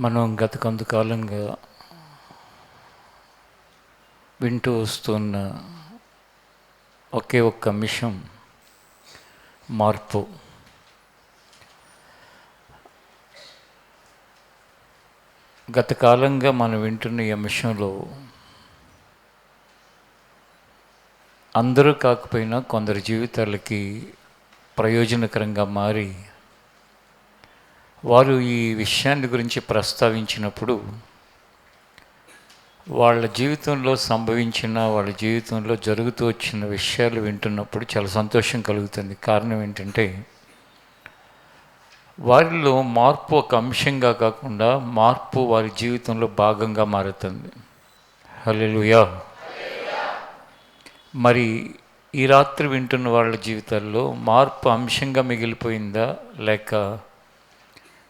మనం గత కొంతకాలంగా వింటూ వస్తున్న ఒకే ఒక్క అంశం మార్పు. గత కాలంగా మనం వింటున్న ఈ అంశంలో అందరూ కాకపోయినా కొందరి జీవితాలకి ప్రయోజనకరంగా మారి వారు ఈ విషయాన్ని గురించి ప్రస్తావించినప్పుడు వాళ్ళ జీవితంలో సంభవించిన, వాళ్ళ జీవితంలో జరుగుతూ వచ్చిన విషయాలు వింటున్నప్పుడు చాలా సంతోషం కలుగుతుంది. కారణం ఏంటంటే వారిలో మార్పు ఒక అంశంగా కాకుండా మార్పు వారి జీవితంలో భాగంగా మారుతుంది. హల్లెలూయా. మరి ఈ రాత్రి వింటున్న వాళ్ళ జీవితాల్లో మార్పు అంశంగా మిగిలిపోయిందా, లేక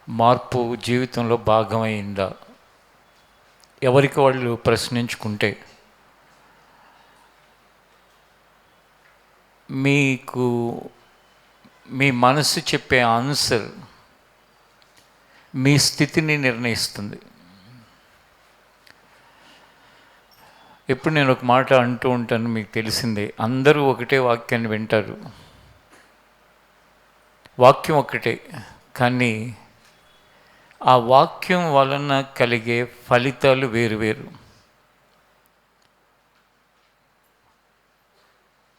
మార్పు జీవితంలో భాగమైందా? ఎవరికి వాళ్ళు ప్రశ్నించుకుంటే మీకు మీ మనసు చెప్పే ఆన్సర్ మీ స్థితిని నిర్ణయిస్తుంది. ఎప్పుడు నేను ఒక మాట అంటూ ఉంటాను, మీకు తెలిసిందే. అందరూ ఒకటే వాక్యాన్ని వింటారు, వాక్యం ఒకటే, కానీ ఆ వాక్యం వలన కలిగే ఫలితాలు వేరువేరు.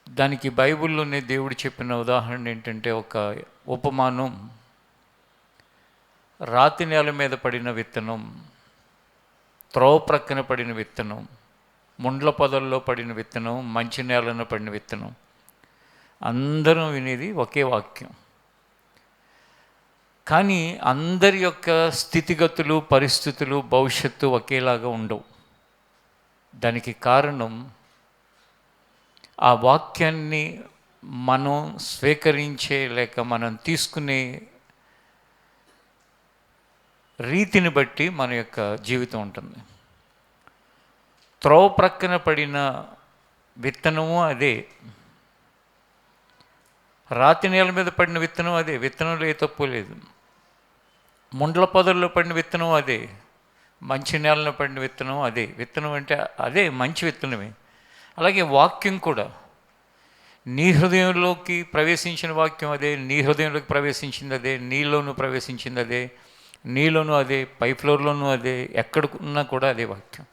దానికి బైబిల్లోనే దేవుడు చెప్పిన ఉదాహరణ ఏంటంటే, ఒక ఉపమానం, రాతి నేల మీద పడిన విత్తనం, త్రోవ ప్రక్కన పడిన విత్తనం, ముండ్ల పొదల్లో పడిన విత్తనం, మంచి నేలను పడిన విత్తనం. అందరం వినేది ఒకే వాక్యం, కానీ అందరి యొక్క స్థితిగతులు, పరిస్థితులు, భవిష్యత్తు ఒకేలాగా ఉండవు. దానికి కారణం ఆ వాక్యాన్ని మనం స్వీకరించే లేక మనం తీసుకునే రీతిని బట్టి మన యొక్క జీవితం ఉంటుంది. త్రోవ ప్రక్కన పడిన విత్తనము అదే, రాతి నేల మీద పడిన విత్తనం అదే, విత్తనంలో ఏ తప్పు లేదు. ముండ్ల పొదల్లో పడిన విత్తనం అదే, మంచి నేలలో పడిన విత్తనం అదే. విత్తనం అంటే అదే, మంచి విత్తనమే. అలాగే వాక్యం కూడా, నీ హృదయంలోకి ప్రవేశించిన వాక్యం అదే, నీ హృదయంలోకి ప్రవేశించింది అదే, నీలోనూ ప్రవేశించింది అదే, నీలోనూ అదే, పై ఫ్లోర్లోనూ అదే, ఎక్కడున్నా కూడా అదే వాక్యం.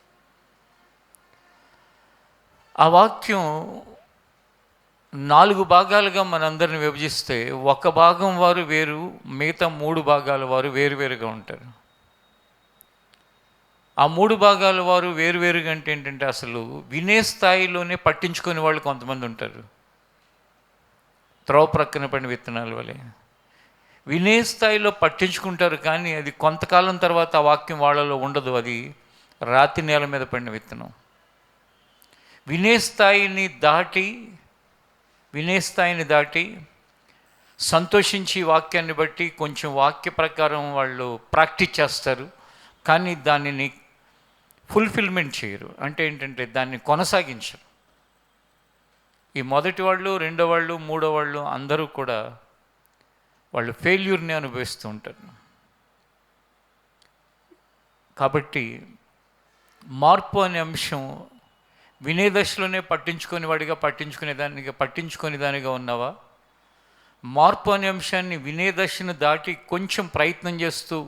ఆ వాక్యం 4 భాగాలుగా మనందరిని విభజిస్తే ఒక భాగం వారు వేరు, మిగతా 3 భాగాల వారు వేరువేరుగా ఉంటారు. ఆ 3 భాగాల వారు వేరువేరుగా అంటే ఏంటంటే, అసలు వినే స్థాయిలోనే పట్టించుకునే వాళ్ళు కొంతమంది ఉంటారు. త్రోవ ప్రక్కన పడిన విత్తనాల వలె వినే స్థాయిలో పట్టించుకుంటారు, కానీ అది కొంతకాలం తర్వాత ఆ వాక్యం వాళ్ళలో ఉండదు. అది రాతి నేల మీద పడిన విత్తనం. వినే స్థాయిని దాటి సంతోషించి వాక్యాన్ని బట్టి కొంచెం వాక్య ప్రకారం వాళ్ళు ప్రాక్టీస్ చేస్తారు, కానీ దానిని ఫుల్ఫిల్మెంట్ చేయరు. అంటే ఏంటంటే దాన్ని కొనసాగించరు. ఈ మొదటి వాళ్ళు, రెండో వాళ్ళు, మూడో వాళ్ళు అందరూ కూడా వాళ్ళు ఫెయిల్యూర్ని అనుభవిస్తూ ఉంటారు. కాబట్టి మార్పు అనే అంశం వినే దశలోనే పట్టించుకునే దానిగా ఉన్నావా? మార్పు అనే అంశాన్ని వినే దశను దాటి కొంచెం ప్రయత్నం చేస్తూ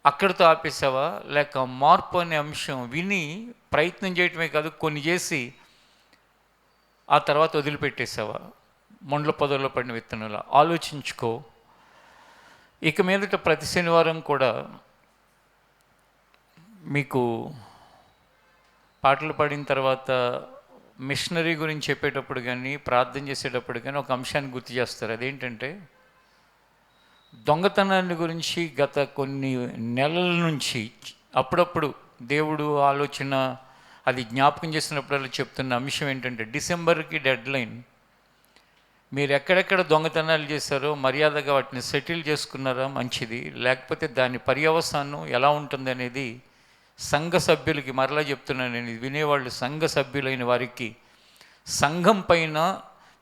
అక్కడితో ఆపేసావా? లేక మార్పు అనే అంశం విని ప్రయత్నం చేయటమే కాదు, కొన్ని చేసి ఆ తర్వాత వదిలిపెట్టేసావా? ముండ్ల పొదల్లో పడిన విత్తనాలు. ఆలోచించుకో. ఇక మీదట ప్రతి శనివారం కూడా మీకు పాటలు పాడిన తర్వాత మిషనరీ గురించి చెప్పేటప్పుడు కానీ, ప్రార్థన చేసేటప్పుడు కానీ ఒక అంశాన్ని గుర్తు చేస్తారు. అదేంటంటే, దొంగతనాన్ని గురించి గత కొన్ని నెలల నుంచి అప్పుడప్పుడు దేవుడు ఆలోచన అది జ్ఞాపకం చేసినప్పుడల్లా చెప్తున్న అంశం ఏంటంటే, డిసెంబర్కి డెడ్ లైన్. మీరు ఎక్కడెక్కడ దొంగతనాలు చేశారో మర్యాదగా వాటిని సెటిల్ చేసుకున్నారా మంచిది, లేకపోతే దాని పర్యవసానం ఎలా ఉంటుంది అనేది సంఘ సభ్యులకి, మరలా చెప్తున్నాను నేను, ఇది వినేవాళ్ళు సంఘ సభ్యులైన వారికి, సంఘం పైన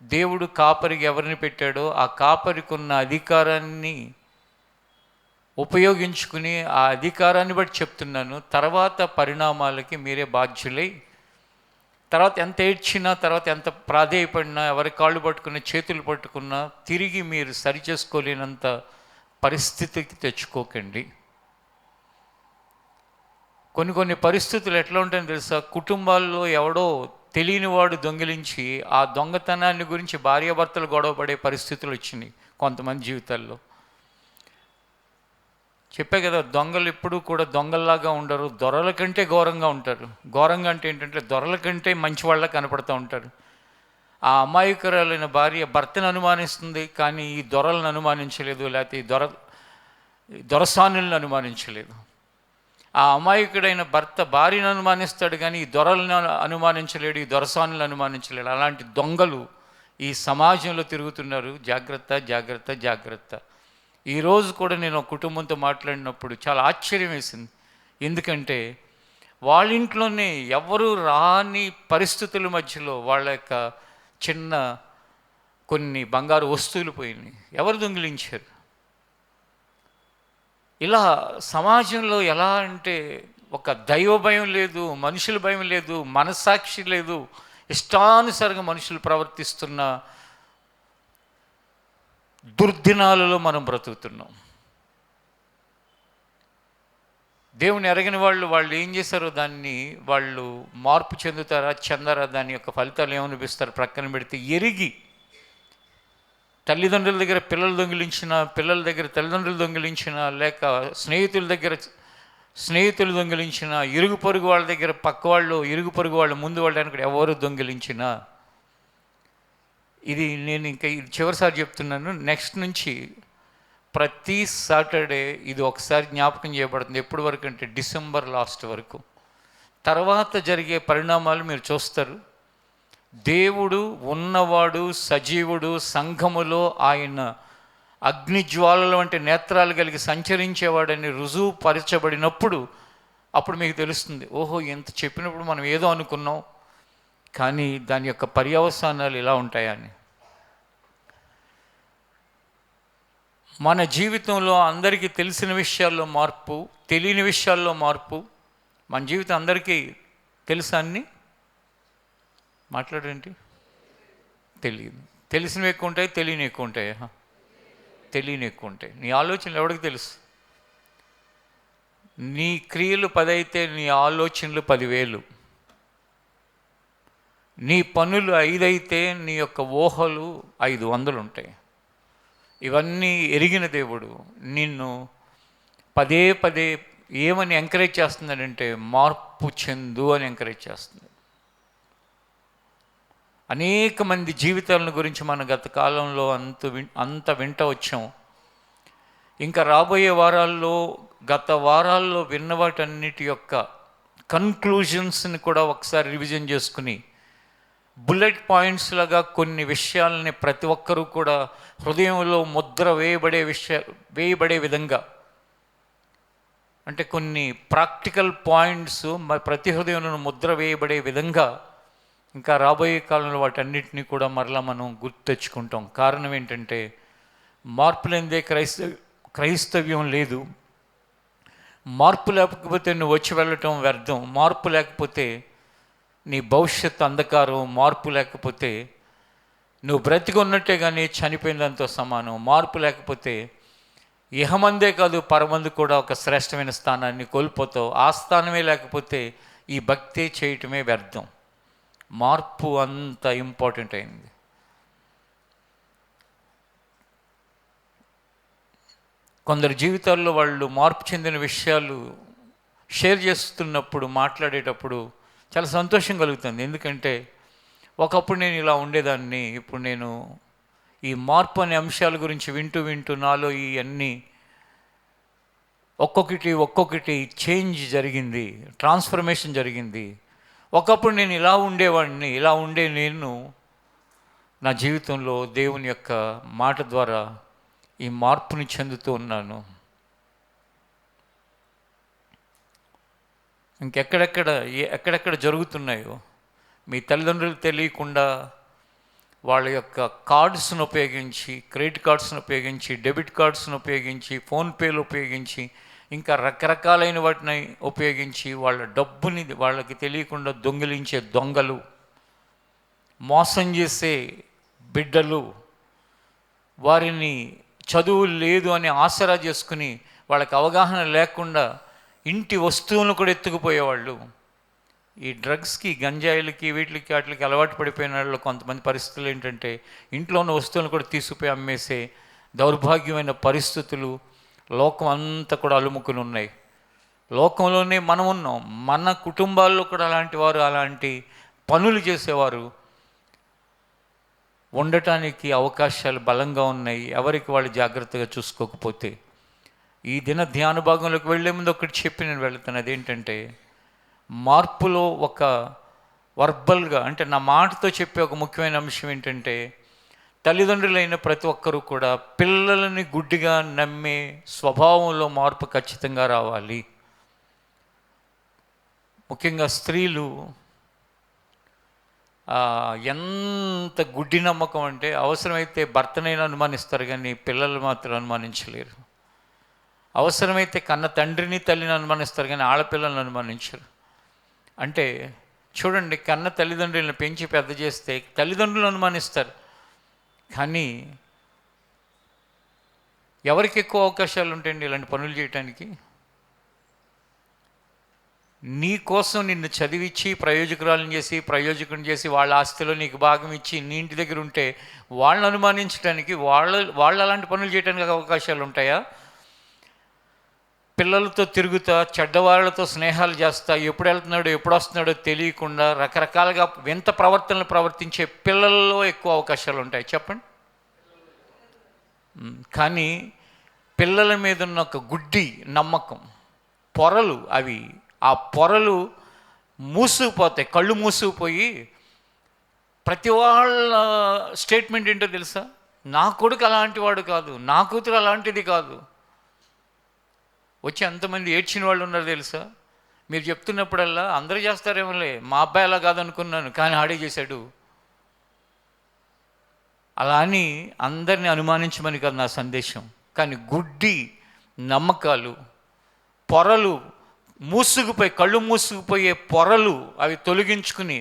దేవుడు కాపరికి ఎవరిని పెట్టాడో ఆ కాపరికి ఉన్న అధికారాన్ని ఉపయోగించుకుని ఆ అధికారాన్ని బట్టి చెప్తున్నాను, తర్వాత పరిణామాలకి మీరే బాధ్యులై, తర్వాత ఎంత ఏడ్చినా, తర్వాత ఎంత ప్రాధేయపడినా, ఎవరి కాళ్ళు పట్టుకున్నా, చేతులు పట్టుకున్నా తిరిగి మీరు సరిచేసుకోలేనంత పరిస్థితికి తెచ్చుకోకండి. కొన్ని పరిస్థితులు ఎట్లా ఉంటాయని తెలుసా? కుటుంబాల్లో ఎవడో తెలియనివాడు దొంగిలించి ఆ దొంగతనాన్ని గురించి భార్యాభర్తలు గొడవపడే పరిస్థితులు వచ్చినాయి కొంతమంది జీవితాల్లో. చెప్పే కదా, దొంగలు ఎప్పుడూ కూడా దొంగల్లాగా ఉండరు, దొరల కంటే ఘోరంగా ఉంటారు. ఘోరంగా అంటే ఏంటంటే దొరల కంటే మంచి వాళ్ళ కనపడుతూ ఉంటారు. ఆ అమాయకురాలైన భార్య భర్తను అనుమానిస్తుంది, కానీ ఈ దొరలను అనుమానించలేదు, లేకపోతే ఈ దొరసానులను అనుమానించలేదు. ఆ అమాయకుడైన భర్త భార్యను అనుమానిస్తాడు, కానీ ఈ దొరలను అనుమానించలేడు, ఈ దొరసానులను అనుమానించలేడు. అలాంటి దొంగలు ఈ సమాజంలో తిరుగుతున్నారు. జాగ్రత్త, జాగ్రత్త, జాగ్రత్త. ఈరోజు కూడా నేను ఒక కుటుంబంతో మాట్లాడినప్పుడు చాలా ఆశ్చర్యం వేసింది. ఎందుకంటే వాళ్ళ ఇంట్లోనే ఎవరు రాని పరిస్థితుల మధ్యలో వాళ్ళ యొక్క చిన్న కొన్ని బంగారు వస్తువులు పోయినాయి. ఎవరు దొంగిలించారు? ఇలా సమాజంలో ఎలా అంటే ఒక దైవ భయం లేదు, మనుషుల భయం లేదు, మనస్సాక్షి లేదు, ఇష్టానుసారంగా మనుషులు ప్రవర్తిస్తున్న దుర్దినాలలో మనం బ్రతుకుతున్నాం. దేవుని ఎరగని వాళ్ళు ఏం చేశారో దాన్ని వాళ్ళు మార్పు చెందరా, దాని యొక్క ఫలితాలు ఏమనిపిస్తారు ప్రక్కన పెడితే, ఎరిగి తల్లిదండ్రుల దగ్గర పిల్లలు దొంగిలించిన, పిల్లల దగ్గర తల్లిదండ్రులు దొంగిలించిన, లేక స్నేహితుల దగ్గర స్నేహితులు దొంగిలించిన, ఇరుగు పొరుగు వాళ్ళ దగ్గర పక్క వాళ్ళు, ఇరుగు పొరుగు వాళ్ళు, ముందు వాళ్ళని ఎవరు దొంగిలించిన, ఇది నేను ఇంకా చివరిసారి చెప్తున్నాను. నెక్స్ట్ నుంచి ప్రతి సాటర్డే ఇది ఒకసారి జ్ఞాపకం చేయబడుతుంది. ఎప్పటి వరకు అంటే డిసెంబర్ లాస్ట్ వరకు. తర్వాత జరిగే పరిణామాలు మీరు చూస్తారు. దేవుడు ఉన్నవాడు, సజీవుడు, సంఘములో ఆయన అగ్నిజ్వాలల వంటి నేత్రాలు కలిగి సంచరించేవాడని రుజువు పరచబడినప్పుడు అప్పుడు మీకు తెలుస్తుంది, ఓహో ఎంత చెప్పినప్పుడు మనం ఏదో అనుకున్నాం, కానీ దాని యొక్క పర్యవసానాలు ఇలా ఉంటాయని. మన జీవితంలో అందరికీ తెలిసిన విషయాల్లో మార్పు, తెలియని విషయాల్లో మార్పు. మన జీవితం అందరికీ తెలుసా? అన్నీ మాట్లాడేంటి? తెలియదు. తెలిసినవి ఎక్కువ ఉంటాయి, తెలియని ఎక్కువ ఉంటాయి. తెలియని ఎక్కువ ఉంటాయి. నీ ఆలోచనలు ఎవరికి తెలుసు? నీ క్రియలు 10 అయితే నీ ఆలోచనలు 10,000. నీ పనులు 5 అయితే నీ యొక్క ఊహలు 500 ఉంటాయి. ఇవన్నీ ఎరిగిన దేవుడు నిన్ను పదే ఏమని ఎంకరేజ్ చేస్తున్నాడంటే మార్పు చెందు అని ఎంకరేజ్ చేస్తున్నాడు. అనేక మంది జీవితాలను గురించి మన గత కాలంలో అంత వింట వచ్చాం. ఇంకా రాబోయే వారాల్లో గత వారాల్లో విన్న వాటన్నిటి యొక్క కన్క్లూజన్స్ని కూడా ఒకసారి రివిజన్ చేసుకుని బుల్లెట్ పాయింట్స్ లాగా కొన్ని విషయాలని ప్రతి ఒక్కరూ కూడా హృదయంలో ముద్ర వేయబడే విధంగా, అంటే కొన్ని ప్రాక్టికల్ పాయింట్స్ ప్రతి హృదయంలో ముద్ర వేయబడే విధంగా ఇంకా రాబోయే కాలంలో వాటన్నిటినీ కూడా మరలా మనం గుర్తు తెచ్చుకుంటాం. కారణం ఏంటంటే మార్పు లేనిదే క్రైస్తవ్యం లేదు. మార్పు లేకపోతే నువ్వు వచ్చి వెళ్ళటం వ్యర్థం. మార్పు లేకపోతే నీ భవిష్యత్తు అంధకారం. మార్పు లేకపోతే నువ్వు బ్రతికి ఉన్నట్టే కానీ చనిపోయినంతో సమానం. మార్పు లేకపోతే ఇహమందే కాదు పరమందు కూడా ఒక శ్రేష్టమైన స్థానాన్ని కోల్పోతావు. ఆ స్థానమే లేకపోతే ఈ భక్తి చేయటమే వ్యర్థం. మార్పు అంత ఇంపార్టెంట్ అయింది. కొందరు జీవితాల్లో వాళ్ళు మార్పు చెందిన విషయాలు షేర్ చేస్తున్నప్పుడు, మాట్లాడేటప్పుడు చాలా సంతోషం కలుగుతుంది. ఎందుకంటే ఒకప్పుడు నేను ఇలా ఉండేదాన్ని, ఇప్పుడు నేను ఈ మార్పు అనే అంశాల గురించి వింటూ నాలో ఇవన్నీ ఒక్కొక్కటి చేంజ్ జరిగింది, ట్రాన్స్ఫర్మేషన్ జరిగింది. ఒకప్పుడు నేను ఇలా ఉండేవాడిని, ఇలా ఉండే నేను నా జీవితంలో దేవుని యొక్క మాట ద్వారా ఈ మార్పుని చెందుతూ ఉన్నాను. ఎక్కడెక్కడ జరుగుతున్నాయో మీ తల్లిదండ్రులకు తెలియకుండా వాళ్ళ యొక్క కార్డ్స్ను ఉపయోగించి, క్రెడిట్ కార్డ్స్ను ఉపయోగించి, డెబిట్ కార్డ్స్ను ఉపయోగించి, ఫోన్పేలు ఉపయోగించి, ఇంకా రకరకాలైన వాటిని ఉపయోగించి వాళ్ళ డబ్బుని వాళ్ళకి తెలియకుండా దొంగిలించే దొంగలు, మోసం చేసే బిడ్డలు, వారిని చదువు లేదు అని ఆసరా చేసుకుని వాళ్ళకి అవగాహన లేకుండా ఇంటి వస్తువులను కూడా ఎత్తుకుపోయేవాళ్ళు. ఈ డ్రగ్స్కి, గంజాయిలకి, వీటికి వాటికి అలవాటు పడిపోయిన వాళ్ళు కొంతమంది పరిస్థితులు ఏంటంటే ఇంట్లో ఉన్న వస్తువులను కూడా తీసుకుపోయి అమ్మేసే దౌర్భాగ్యమైన పరిస్థితులు లోకం అంతా కూడా అలుముకుని ఉన్నాయి. లోకంలోనే మనం ఉన్నాం. మన కుటుంబాల్లో కూడా అలాంటి వారు, అలాంటి పనులు చేసేవారు ఉండటానికి అవకాశాలు బలంగా ఉన్నాయి, ఎవరికి వాళ్ళు జాగ్రత్తగా చూసుకోకపోతే. ఈ దిన ధ్యాన భాగంలోకి వెళ్ళే ముందు ఒకటి చెప్పి నేను వెళ్తాను. అదేంటంటే, మార్పులో ఒక వర్బల్గా, అంటే నా మాటతో చెప్పే ఒక ముఖ్యమైన అంశం ఏంటంటే, తల్లిదండ్రులైన ప్రతి ఒక్కరూ కూడా పిల్లలని గుడ్డిగా నమ్మే స్వభావంలో మార్పు ఖచ్చితంగా రావాలి. ముఖ్యంగా స్త్రీలు ఎంత గుడ్డి నమ్మకం అంటే, అవసరమైతే భర్తనైనా అనుమానిస్తారు కానీ పిల్లలు మాత్రం అనుమానించలేరు. అవసరమైతే కన్న తండ్రిని, తల్లిని అనుమానిస్తారు కానీ ఆడపిల్లలను అనుమానించరు. అంటే చూడండి, కన్న తల్లిదండ్రులను పెంచి పెద్ద చేస్తే తల్లిదండ్రులు అనుమానిస్తారు, కానీ ఎవరికి ఎక్కువ అవకాశాలు ఉంటాయండి ఇలాంటి పనులు చేయటానికి? నీ కోసం నిన్ను చదివించి ప్రయోజకురాలను చేసి, ప్రయోజకుని చేసి, వాళ్ళ ఆస్తిలో నీకు భాగం ఇచ్చి నీ ఇంటి దగ్గర ఉంటే వాళ్ళని అనుమానించడానికి, వాళ్ళు అలాంటి పనులు చేయడానికి అవకాశాలు ఉంటాయా? పిల్లలతో తిరుగుతా, చెడ్డవాళ్ళతో స్నేహాలు చేస్తా, ఎప్పుడు వెళ్తున్నాడో ఎప్పుడు వస్తున్నాడో తెలియకుండా రకరకాలుగా వింత ప్రవర్తనలు ప్రవర్తించే పిల్లల్లో ఎక్కువ అవకాశాలు ఉంటాయి, చెప్పండి. కానీ పిల్లల మీద ఉన్న ఒక గుడ్డి నమ్మకం, పొరలు, అవి ఆ పొరలు మూసుకుపోతాయి, కళ్ళు మూసుకుపోయి ప్రతి వాళ్ళ స్టేట్మెంట్ ఏంటో తెలుసా? నా కొడుకు అలాంటి వాడు కాదు, నా కూతురు అలాంటిది కాదు. వచ్చి ఎంతమంది ఏడ్చిన వాళ్ళు ఉన్నారు తెలుసా? మీరు చెప్తున్నప్పుడల్లా అందరూ చేస్తారేమోలే, మా అబ్బాయి అలా కాదనుకున్నాను కానీ ఆడే చేశాడు. అలా అని అందరినీ అనుమానించమని కాదు నా సందేశం. కానీ గుడ్డి నమ్మకాలు, పొరలు మూసుకుపోయి, కళ్ళు మూసుకుపోయే పొరలు అవి తొలగించుకుని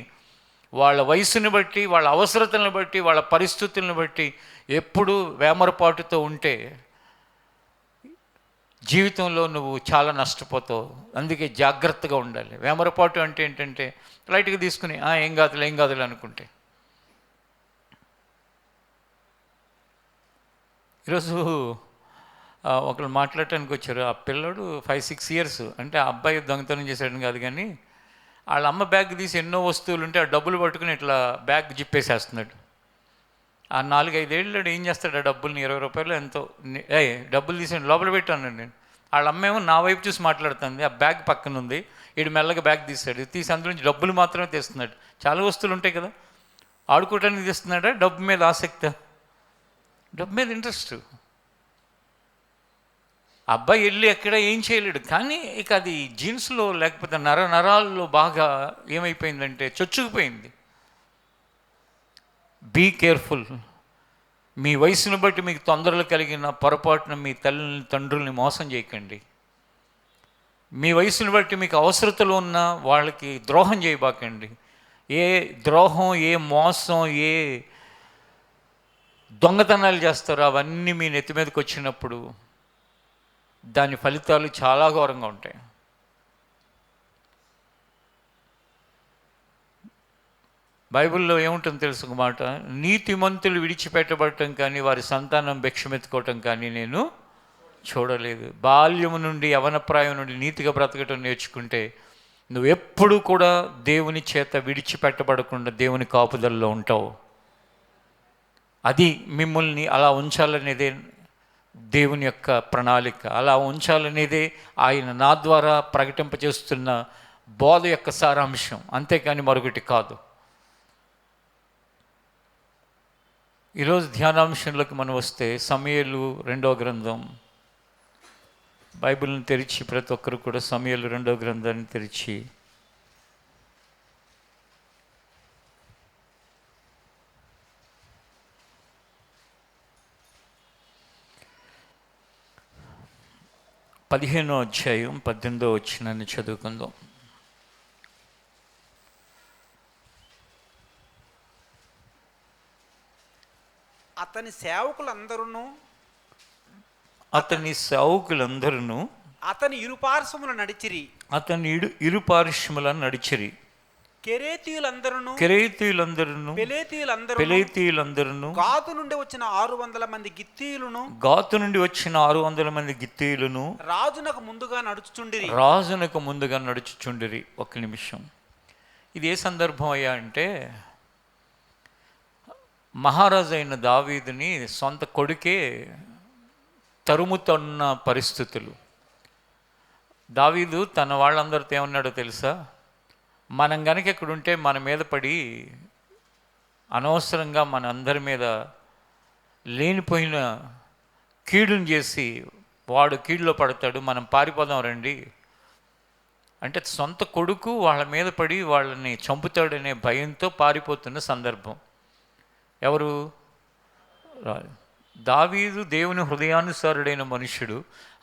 వాళ్ళ వయసుని బట్టి, వాళ్ళ అవసరతలను బట్టి, వాళ్ళ పరిస్థితులను బట్టి ఎప్పుడు వేమరపాటుతో ఉంటే జీవితంలో నువ్వు చాలా నష్టపోతావు. అందుకే జాగ్రత్తగా ఉండాలి. వేమరపాటు అంటే ఏంటంటే లైట్గా తీసుకుని ఏం కాదులే అనుకుంటే. ఈరోజు ఒకరు మాట్లాడటానికి వచ్చారు. ఆ పిల్లడు 5-6 ఇయర్స్, అంటే ఆ అబ్బాయి దొంగతనం చేశాడని కాదు కానీ వాళ్ళ అమ్మ బ్యాగ్ తీసి ఎన్నో వస్తువులు ఉంటే ఆ డబ్బులు పట్టుకుని ఇట్లా బ్యాగ్ జిప్పేసేస్తున్నాడు. ఆ 4-5 ఏళ్ళు ఏం చేస్తాడు? ఆ డబ్బుల్ని 20 రూపాయలు ఎంతో డబ్బులు తీసి లోపల పెట్టాను నేను. వాళ్ళ అమ్మేమో నా వైపు చూసి మాట్లాడుతుంది, ఆ బ్యాగ్ పక్కన ఉంది. వీడు మెల్లగా బ్యాగ్ తీసి అందులో నుంచి డబ్బులు మాత్రమే తీస్తున్నాడు. చాలా వస్తువులు ఉంటాయి కదా, ఆడుకోవటానికి తీస్తున్నాడా? డబ్బు మీద ఆసక్తి, డబ్బు మీద ఇంట్రెస్ట్. అబ్బాయి వెళ్ళి ఎక్కడ ఏం చేయలేడు, కానీ ఇక అది జీన్స్లో లేకపోతే నరాల్లో బాగా ఏమైపోయిందంటే చొచ్చుకుపోయింది. Be careful. మీ వయసును బట్టి మీకు తొందరలు కలిగిన పొరపాటున మీ తల్లిని, తండ్రుల్ని మోసం చేయకండి. మీ వయసును బట్టి మీకు అవసరతలు ఉన్న వాళ్ళకి ద్రోహం చేయబాకండి. ఏ ద్రోహం, ఏ మోసం, ఏ దొంగతనాలు చేస్తారో అవన్నీ మీ నెత్తి మీదకి వచ్చినప్పుడు దాని ఫలితాలు చాలా ఘోరంగా ఉంటాయి. బైబిల్లో ఏముంటుందో తెలుసు ఒక మాట, నీతిమంతులు విడిచిపెట్టబడటం కానీ వారి సంతానం భిక్షమెత్తుకోవటం కానీ నేను చూడలేదు. బాల్యము నుండి, యవనప్రాయం నుండి నీతిగా బ్రతకటం నేర్చుకుంటే నువ్వు ఎప్పుడు కూడా దేవుని చేత విడిచిపెట్టబడకుండా దేవుని కాపుదల్లో ఉంటావు. అది మిమ్మల్ని అలా ఉంచాలనేదే దేవుని యొక్క ప్రణాళిక. అలా ఉంచాలనేదే ఆయన నా ద్వారా ప్రకటింపచేస్తున్న బోధ యొక్క సారాంశం, అంతేకాని మరొకటి కాదు. ఈరోజు ధ్యానాంశంలోకి మనం వస్తే సమూయేలు 2వ గ్రంథం. బైబిల్ని తెరిచి ప్రతి ఒక్కరు కూడా సమూయేలు 2వ గ్రంథాన్ని తెరిచి 15వ అధ్యాయం 18వ వచనాన్ని చదువుకుందాం. అతని సేవకులందరూ అతని ఇరుపార్శ్వముల నడిచిరి. అతని ఇరుపార్శ్వముల నడిచిరి. కెరేతీయులందరూ పెలేతీయులందరూ గాతు నుండి వచ్చిన 600 మంది గిత్తీయులను రాజునకు ముందుగా నడుచుచుండిరి. ఒక నిమిషం, ఇది ఏ సందర్భం అయ్యా అంటే, మహారాజు అయిన దావీదుని సొంత కొడుకే తరుముతున్న పరిస్థితులు. దావీదు తన వాళ్ళందరితో ఏమన్నాడో తెలుసా? మనం గనక ఎక్కడుంటే మన మీద పడి అనవసరంగా మన అందరి మీద లేనిపోయిన కీడును చేసి వాడు కీడులో పడతాడు, మనం పారిపోదాం రండి అంటే సొంత కొడుకు వాళ్ళ మీద పడి వాళ్ళని చంపుతాడనే భయంతో పారిపోతున్న సందర్భం. ఎవరు? దావీదు దేవుని హృదయానుసారుడైన మనుష్యుడు.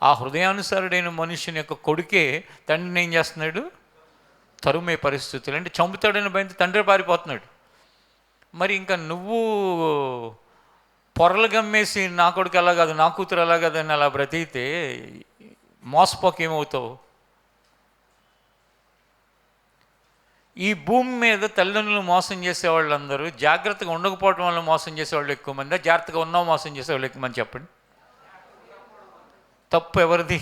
ఆ హృదయానుసారుడైన మనుష్యుని యొక్క కొడుకే తండ్రిని ఏం చేస్తున్నాడు? తరుమే పరిస్థితులు. అంటే చంపుతాడని భయంతో తండ్రి పారిపోతున్నాడు. మరి ఇంకా నువ్వు పొరలు గమ్మేసి నా కొడుకు అలా కాదు, నా కూతురు అలా కాదు అని అలా బ్రతికితే మోసపోకేమవుతావు? ఈ భూమి మీద తల్లిదండ్రులు మోసం చేసేవాళ్ళందరూ జాగ్రత్తగా ఉండకపోవడం వల్ల మోసం చేసేవాళ్ళు ఎక్కువ మంది, జాగ్రత్తగా ఉన్నా మోసం చేసేవాళ్ళు ఎక్కువ మంది? చెప్పండి, తప్పు ఎవరిది?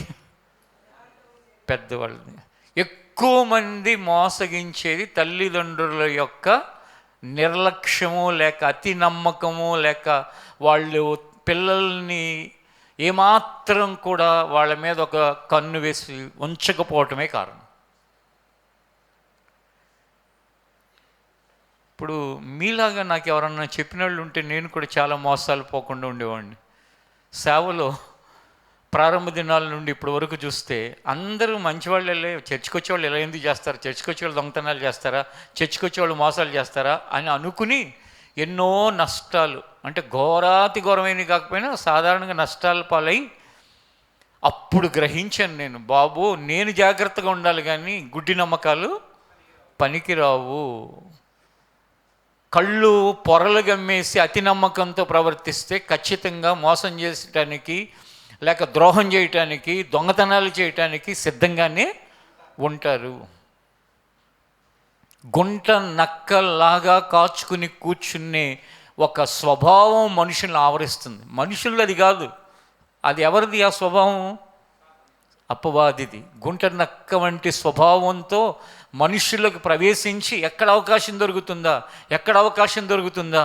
పెద్దవాళ్ళది. ఎక్కువ మంది మోసగించేది తల్లిదండ్రుల యొక్క నిర్లక్ష్యము, లేక అతి నమ్మకము, లేక వాళ్ళు పిల్లల్ని ఏమాత్రం కూడా వాళ్ళ మీద ఒక కన్ను వేసి ఉంచకపోవటమే కారణం. ఇప్పుడు మీలాగా నాకు ఎవరన్నా చెప్పిన వాళ్ళు ఉంటే నేను కూడా చాలా మోసాలు పోకుండా ఉండేవాడిని. సేవలో ప్రారంభ దినాల నుండి ఇప్పటి వరకు చూస్తే అందరూ మంచివాళ్ళే. చర్చికి వచ్చేవాళ్ళు ఎలా ఎందుకు చేస్తారు, చర్చికి వచ్చేవాళ్ళు దొంగతనాలు చేస్తారా, చర్చికి వచ్చేవాళ్ళు మోసాలు చేస్తారా అని అనుకుని ఎన్నో నష్టాలు, అంటే ఘోరాతి ఘోరమైనవి కాకపోయినా సాధారణంగా నష్టాల పాలై అప్పుడు గ్రహించాను నేను, బాబు నేను జాగ్రత్తగా ఉండాలి కానీ గుడ్డి నమ్మకాలు పనికిరావు. కళ్ళు పొరలు గమ్మేసి అతి నమ్మకంతో ప్రవర్తిస్తే ఖచ్చితంగా మోసం చేయటానికి, లేక ద్రోహం చేయటానికి, దొంగతనాలు చేయటానికి సిద్ధంగానే ఉంటారు. గుంట నక్కలాగా కాచుకుని కూర్చునే ఒక స్వభావం మనుషుల్ని ఆవరిస్తుంది. మనుషులు అది కాదు, అది ఎవరిది ఆ స్వభావం? అపవాదిది. గుంట నక్క వంటి స్వభావంతో మనుషులకు ప్రవేశించి ఎక్కడ అవకాశం దొరుకుతుందా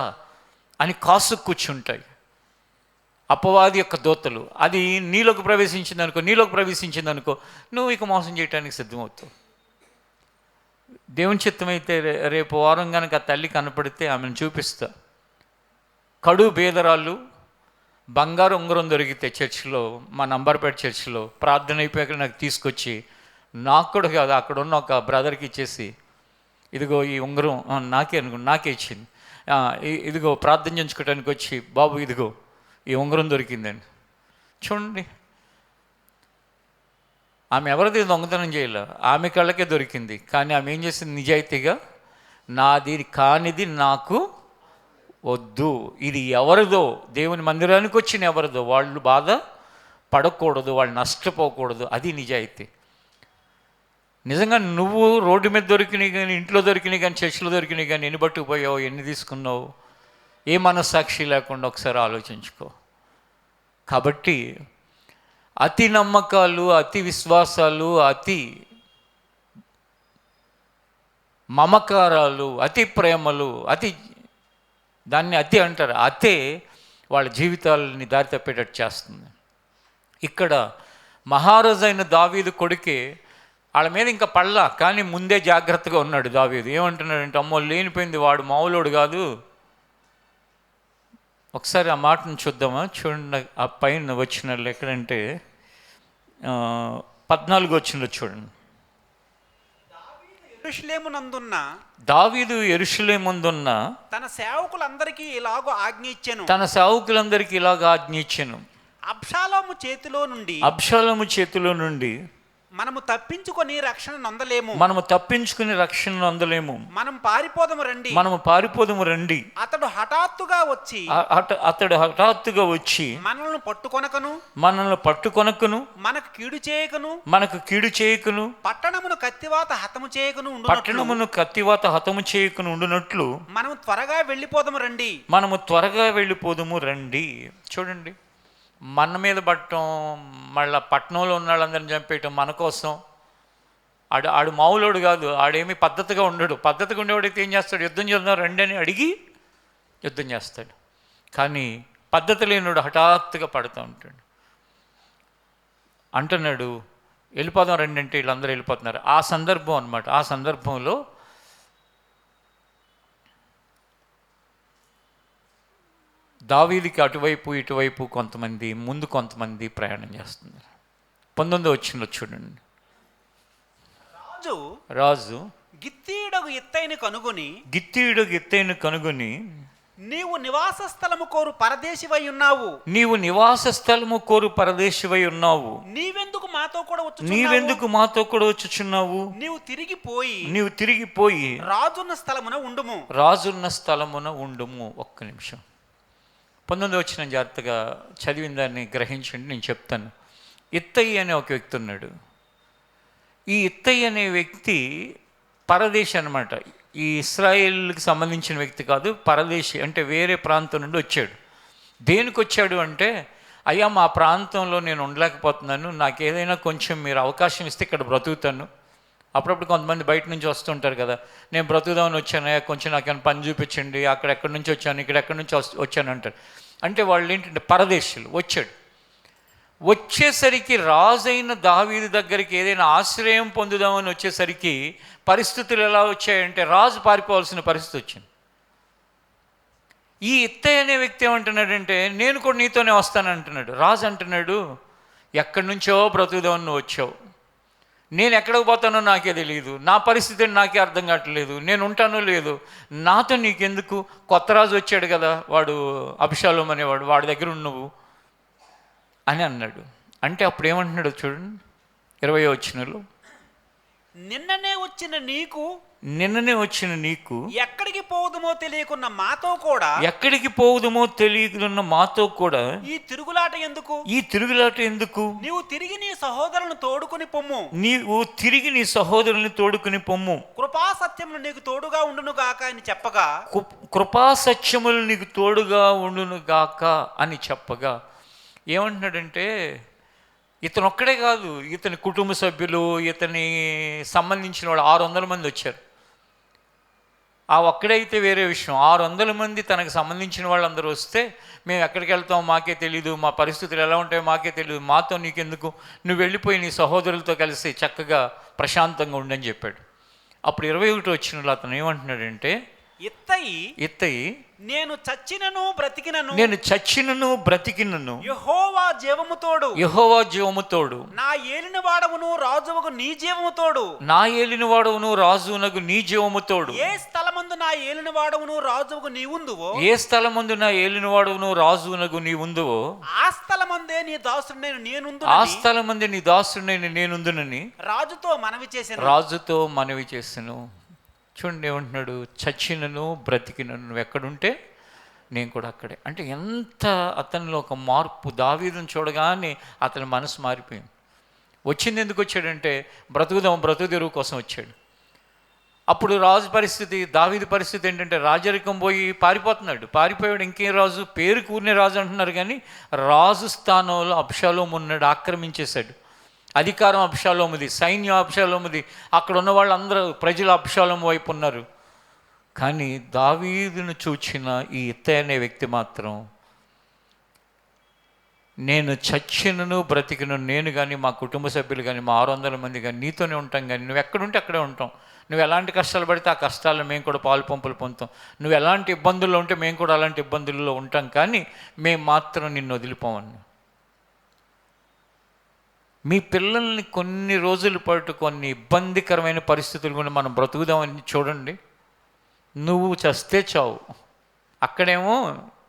అని కాసు కూర్చుంటాయి అపవాది యొక్క దోతలు. అది నీలోకి ప్రవేశించిందనుకో నువ్వు ఇక మోసం చేయడానికి సిద్ధమవుతావు. దేవుని చిత్తమైతే రేపు వారం కనుక ఆ తల్లి కనపడితే ఆమెను చూపిస్తా. కడు బేదరాళ్ళు, బంగారు ఉంగరం దొరికితే చర్చిలో, మా నంబర్పేట చర్చిలో ప్రార్థన అయిపోయాక నాకు తీసుకొచ్చి, నాకు కూడా కాదు అక్కడ ఉన్న ఒక బ్రదర్కి ఇచ్చేసి, ఇదిగో ఈ ఉంగరం నాకే ఇచ్చింది, ఇదిగో ప్రార్థన చేయించుకోవడానికి వచ్చి, బాబు ఇదిగో ఈ ఉంగరం దొరికిందండి. చూడండి, ఆమె ఎవరిది దొంగతనం చేయలే, ఆమె కళ్ళకే దొరికింది. కానీ ఆమె ఏం చేసింది? నిజాయితీగా నాది కానిది నాకు వద్దు, ఇది ఎవరిదో, దేవుని మందిరానికి వచ్చిన ఎవరిదో, వాళ్ళు బాధ పడకూడదు, వాళ్ళు నష్టపోకూడదు, అది నిజాయితీ. నిజంగా నువ్వు రోడ్డు మీద దొరికినాయి కానీ, ఇంట్లో దొరికినాయి కానీ, చర్చిలో దొరికినాయి కానీ ఎన్ని పట్టుకుపోయావు, ఎన్ని తీసుకున్నావు, ఏ మనస్సాక్షి లేకుండా ఒకసారి ఆలోచించుకో. కాబట్టి అతి నమ్మకాలు, అతి విశ్వాసాలు, అతి మమకారాలు, అతి ప్రేమలు, దాన్ని అతి అంటారు. అతే వాళ్ళ జీవితాలని దారి తప్పేటట్టు చేస్తుంది. ఇక్కడ మహారాజు అయిన దావీదు కొడుకే వాళ్ళ మీద ఇంకా పడలా, కానీ ముందే జాగ్రత్తగా ఉన్నాడు దావీదు. ఏమంటున్నాడంటే, అమ్మో లేనిపోయింది, వాడు మామూలుడు కాదు. ఒకసారి ఆ మాటను చూద్దామా? చూడండి, ఆ పైన వచ్చిన ఎక్కడంటే 14 వచ్చిన చూడండి. దావీదు యెరూషలేమునందున్న తన సేవకులందరికీ ఇలాగ ఆజ్ఞ ఇచ్చెను. ఆజ్ఞ ఇచ్చెను. అబ్షాలోము చేతిలో నుండి అబ్షాలోము చేతిలో నుండి మనము తప్పించుకొని రక్షణ నొందలేము. మనము తప్పించుకుని రక్షణ అందలేము. మనం పారిపోదము రండి. మనము పారిపోదము రండి. అతడు హఠాత్తుగా వచ్చి అతడు హఠాత్తుగా వచ్చి మనల్ని పట్టుకొనకను మనల్ని పట్టుకొనకును మనకు కీడు చేయకను మనకు కీడు చేయకును పట్టణమును కత్తివాత హతము చేయకను పట్టణమును కత్తివాత హతము చేయకును ఉండునట్లు మనం త్వరగా వెళ్ళిపోదము రండి. మనము త్వరగా వెళ్ళిపోదుము రండి. చూడండి, మన మీద పట్టడం, మళ్ళీ పట్టణంలో ఉన్న వాళ్ళందరిని చంపేయటం మన కోసం. ఆడు మామూలుడు కాదు, ఆడేమి పద్ధతిగా ఉండడు. పద్ధతిగా ఉండేవాడైతే ఏం చేస్తాడు? యుద్ధం చేద్దాం రండి అని అడిగి యుద్ధం చేస్తాడు. కానీ పద్ధతి లేనివాడు హఠాత్తుగా పడుతూ ఉంటాడు. అంటున్నాడు వెళ్ళిపోదాం రండి అంటే వీళ్ళందరూ వెళ్ళిపోతున్నారు. ఆ సందర్భం అన్నమాట. ఆ సందర్భంలో దావీదుకి అటువైపు ఇటువైపు కొంతమంది, ముందు కొంతమంది ప్రయాణం చేస్తున్నారు. 19వ వచనంలో చూడండి, రాజు గిత్తీయుడగు ఎత్తైన కనుగొని నీవు నివాస స్థలము కోరు పరదేశివై ఉన్నావు. నీవెందుకు మాతో కూడా వచ్చుచున్నావు? నీవు తిరిగిపోయి రాజున్న స్థలమున ఉండుము. ఒక్క నిమిషం, 19వ వచనం జాగ్రత్తగా చదివిన దాన్ని గ్రహించండి. నేను చెప్తాను. ఇత్తయి అనే ఒక వ్యక్తి ఉన్నాడు. ఈ ఇత్తయి అనే వ్యక్తి పరదేశి అన్నమాట. ఈ ఇశ్రాయేల్కి సంబంధించిన వ్యక్తి కాదు, పరదేశి. అంటే వేరే ప్రాంతం నుండి వచ్చాడు. దేనికి వచ్చాడు అంటే, అయ్యా మా ప్రాంతంలో నేను ఉండలేకపోతున్నాను, నాకు ఏదైనా కొంచెం మీరు అవకాశం ఇస్తే ఇక్కడ బ్రతుకుతాను. అప్పుడప్పుడు కొంతమంది బయట నుంచి వస్తుంటారు కదా, నేను బ్రతుకుదామని వచ్చాను, కొంచెం నాకేమైనా పని చూపించండి, ఎక్కడి నుంచి వచ్చాను, ఇక్కడ ఎక్కడి నుంచి వచ్చాను అంటారు. అంటే వాళ్ళు ఏంటంటే పరదేశులు. వచ్చేసరికి రాజైన దావీదు దగ్గరికి ఏదైనా ఆశ్రయం పొందుదామని వచ్చేసరికి పరిస్థితులు ఎలా వచ్చాయంటే రాజు పారిపోవాల్సిన పరిస్థితి వచ్చింది. ఈ ఇత్తయి అనే వ్యక్తి ఏమంటున్నాడంటే, నేను కూడా నీతోనే వస్తాను అంటున్నాడు. రాజు అంటున్నాడు, ఎక్కడి నుంచో బ్రతుకుదామని నువ్వు వచ్చావు, నేను ఎక్కడికి పోతానో నాకే తెలియదు, నా పరిస్థితిని నాకే అర్థం కావట్లేదు, నేను ఉంటానో లేదు, నాతో నీకెందుకు? కొత్త రాజు వచ్చాడు కదా, వాడు అభిషాలోము అనేవాడు, వాడి దగ్గర నువ్వు అని అన్నాడు. అంటే అప్పుడు ఏమంటున్నాడు చూడండి, 20వ వచనంలో, నిన్ననే వచ్చిన నీకు ఎక్కడికి పోదుమో తెలియకున్న మాతో కూడా ఈ తిరుగులాట ఎందుకు? నీవు తిరిగి నీ సహోదరులను తోడుకుని పొమ్ము. కృపా సత్యములు నీకు తోడుగా ఉండును గాక అని చెప్పగా, కృపా సత్యములు నీకు తోడుగా ఉండును గాక అని చెప్పగా ఏమంటున్నాడంటే, ఇతను ఒక్కడే కాదు, ఇతని కుటుంబ సభ్యులు, ఇతని సంబంధించిన వాళ్ళు 600 మంది వచ్చారు. ఆ ఒక్కడైతే వేరే విషయం, 600 మంది తనకు సంబంధించిన వాళ్ళందరూ వస్తే, మేము ఎక్కడికి వెళ్తాం మాకే తెలీదు, మా పరిస్థితులు ఎలా ఉంటాయో మాకే తెలియదు, మాతో నీకెందుకు, నువ్వు వెళ్ళిపోయి నీ సహోదరులతో కలిసి చక్కగా ప్రశాంతంగా ఉండని చెప్పాడు. అప్పుడు 21వ వచనంలో అతను ఏమంటున్నాడంటే, ఇత్తయి నేను చచ్చినను బ్రతికినను యెహోవా జీవము తోడు, నా ఏలినవాడవును రాజువగు నీ జీవము తోడు. ఏ స్థలమందు నా ఏలినవాడవును రాజువగు నీవుందువో ఆ స్థలమందే నీ దాసుడైన నేనుందునని రాజుతో మనవి చేసెను. చూడండి ఏమంటున్నాడు, చచ్చినను బ్రతికినను, నువ్వు ఎక్కడుంటే నేను కూడా అక్కడే. అంటే ఎంత అతనిలో ఒక మార్పు. దావీదును చూడగానే అతని మనసు మారిపోయింది. వచ్చింది ఎందుకు వచ్చాడంటే, బ్రతుకు తెరువు కోసం వచ్చాడు. అప్పుడు రాజు పరిస్థితి, దావీదు పరిస్థితి ఏంటంటే, రాజరికం పోయి పారిపోయాడు. ఇంకేం రాజు, పేరు కూరినే రాజు అంటున్నారు కానీ రాజు స్థానంలో అబ్షాలోము ఉన్నాడు, ఆక్రమించేశాడు. అధికారం అబ్షాలోముది, సైన్యం అబ్షాలోముది, అక్కడ ఉన్న వాళ్ళందరూ ప్రజలు అబ్షాలోము వైపు ఉన్నారు. కానీ దావీదును చూచిన ఈ ఇత్తయి అనే వ్యక్తి మాత్రం, నేను చచ్చినను బ్రతికినను, నేను కానీ మా కుటుంబ సభ్యులు కానీ మా 600 మంది కానీ నీతోనే ఉంటాం, కానీ నువ్వు ఎక్కడుంటే అక్కడే ఉంటాం. నువ్వు ఎలాంటి కష్టాలు పడితే ఆ కష్టాల్లో మేము కూడా పాలు పంపులు పొందుతాం. నువ్వు ఎలాంటి ఇబ్బందుల్లో ఉంటే మేము కూడా అలాంటి ఇబ్బందుల్లో ఉంటాం, కానీ మేము మాత్రం నిన్ను వదిలిపోమని. మీ పిల్లల్ని కొన్ని రోజుల పాటు కొన్ని ఇబ్బందికరమైన పరిస్థితులు కూడా మనం బ్రతుకుదామని చూడండి. నువ్వు చస్తే చావు, అక్కడేమో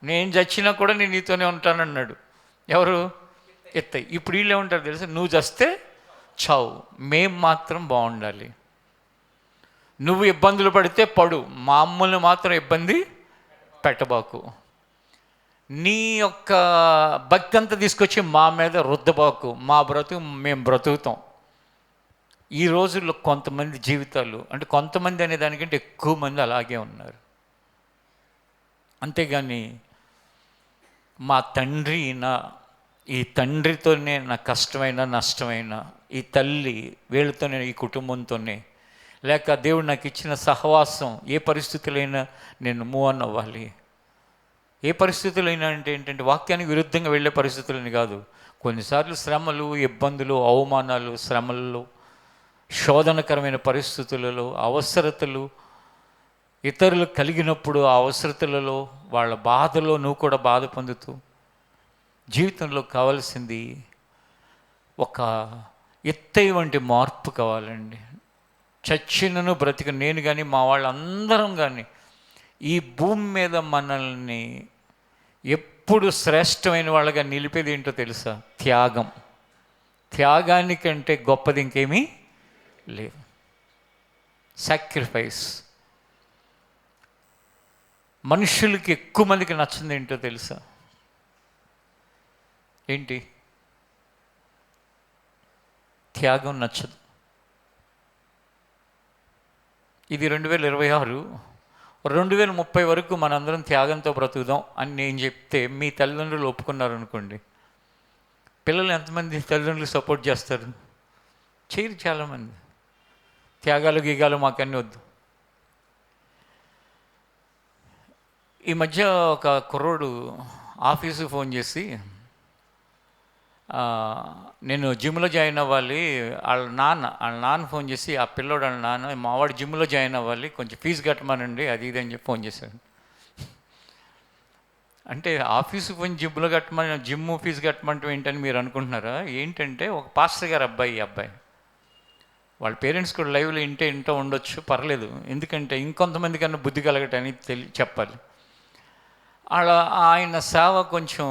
నేను చచ్చినా కూడా నేను నీతోనే ఉంటానన్నాడు. ఎవరు? ఎత్తాయి. ఇప్పుడు వీళ్ళు ఏమంటారు తెలుసా, నువ్వు చస్తే చావు, మేం మాత్రం బాగుండాలి. నువ్వు ఇబ్బందులు పడితే పడు, మమ్మల్ని మాత్రం ఇబ్బంది పెట్టబాకు. నీ యొక్క భక్తి అంతా తీసుకొచ్చి మా మీద రుద్దబాకు, మా బ్రతుకు మేము బ్రతుకుతాం. ఈ రోజుల్లో కొంతమంది జీవితాలు, అంటే కొంతమంది అనే దానికంటే ఎక్కువ మంది అలాగే ఉన్నారు. అంతేగాని మా తండ్రి ఈ తండ్రితోనే నాకు కష్టమైన నష్టమైన, ఈ తల్లి వీళ్ళతోనే, ఈ కుటుంబంతోనే, లేక దేవుడు నాకు ఇచ్చిన సహవాసం, ఏ పరిస్థితులైనా నేను మూవ్ ఆన్ అవ్వాలి. ఏ పరిస్థితులైనా అంటే ఏంటంటే వాక్యానికి విరుద్ధంగా వెళ్ళే పరిస్థితులని కాదు. కొన్నిసార్లు శ్రమలు, ఇబ్బందులు, అవమానాలు, శ్రమలలో, శోధనకరమైన పరిస్థితులలో, అవసరతలు ఇతరులు కలిగినప్పుడు ఆ అవసరతలలో, వాళ్ళ బాధలో నువ్వు కూడా బాధ పొందుతూ, జీవితంలో కావాల్సింది ఒక ఎత్తై వంటి మార్పు కావాలండి. చచ్చినను బ్రతిక నేను కానీ మా వాళ్ళందరం కానీ ఈ భూమి మీద మనల్ని ఎప్పుడు శ్రేష్టమైన వాళ్ళగా నిలిపేది ఏంటో తెలుసా? త్యాగం. త్యాగానికంటే గొప్పది ఇంకేమీ లేదు. సాక్రిఫైస్. మనుషులకి ఎక్కువ మందికి నచ్చింది ఏంటో తెలుసా? ఏంటి? త్యాగం నచ్చదు. ఇది 2026. 2030 వరకు మనందరం త్యాగంతో బ్రతుకుదాం అని నేను చెప్తే మీ తల్లిదండ్రులు ఒప్పుకున్నారు అనుకోండి, పిల్లలు ఎంతమంది తల్లిదండ్రులు సపోర్ట్ చేస్తారు? చేయరు చాలామంది. త్యాగాలు గీగాలు మాకన్నీ వద్దు. ఈ మధ్య ఒక కుర్రోడు ఆఫీసుకు ఫోన్ చేసి, నేను జిమ్లో జాయిన్ అవ్వాలి, వాళ్ళ నాన్న ఫోన్ చేసి, ఆ పిల్లోడు వాళ్ళ నాన్న, మావాడు జిమ్లో జాయిన్ అవ్వాలి, కొంచెం ఫీజు కట్టమానండి అది ఇది అని చెప్పి ఫోన్ చేశాడు. అంటే ఆఫీసు ఫోన్ జిమ్ ఫీజు కట్టమంటే ఏంటని మీరు అనుకుంటున్నారా? ఏంటంటే ఒక పాస్టర్ గారు అబ్బాయి వాళ్ళ పేరెంట్స్ కూడా లైవ్లో ఇంటో ఉండొచ్చు, పర్లేదు. ఎందుకంటే ఇంకొంతమంది కన్నా బుద్ధి కలగటానికి చెప్పాలి. ఆయన సేవ కొంచెం,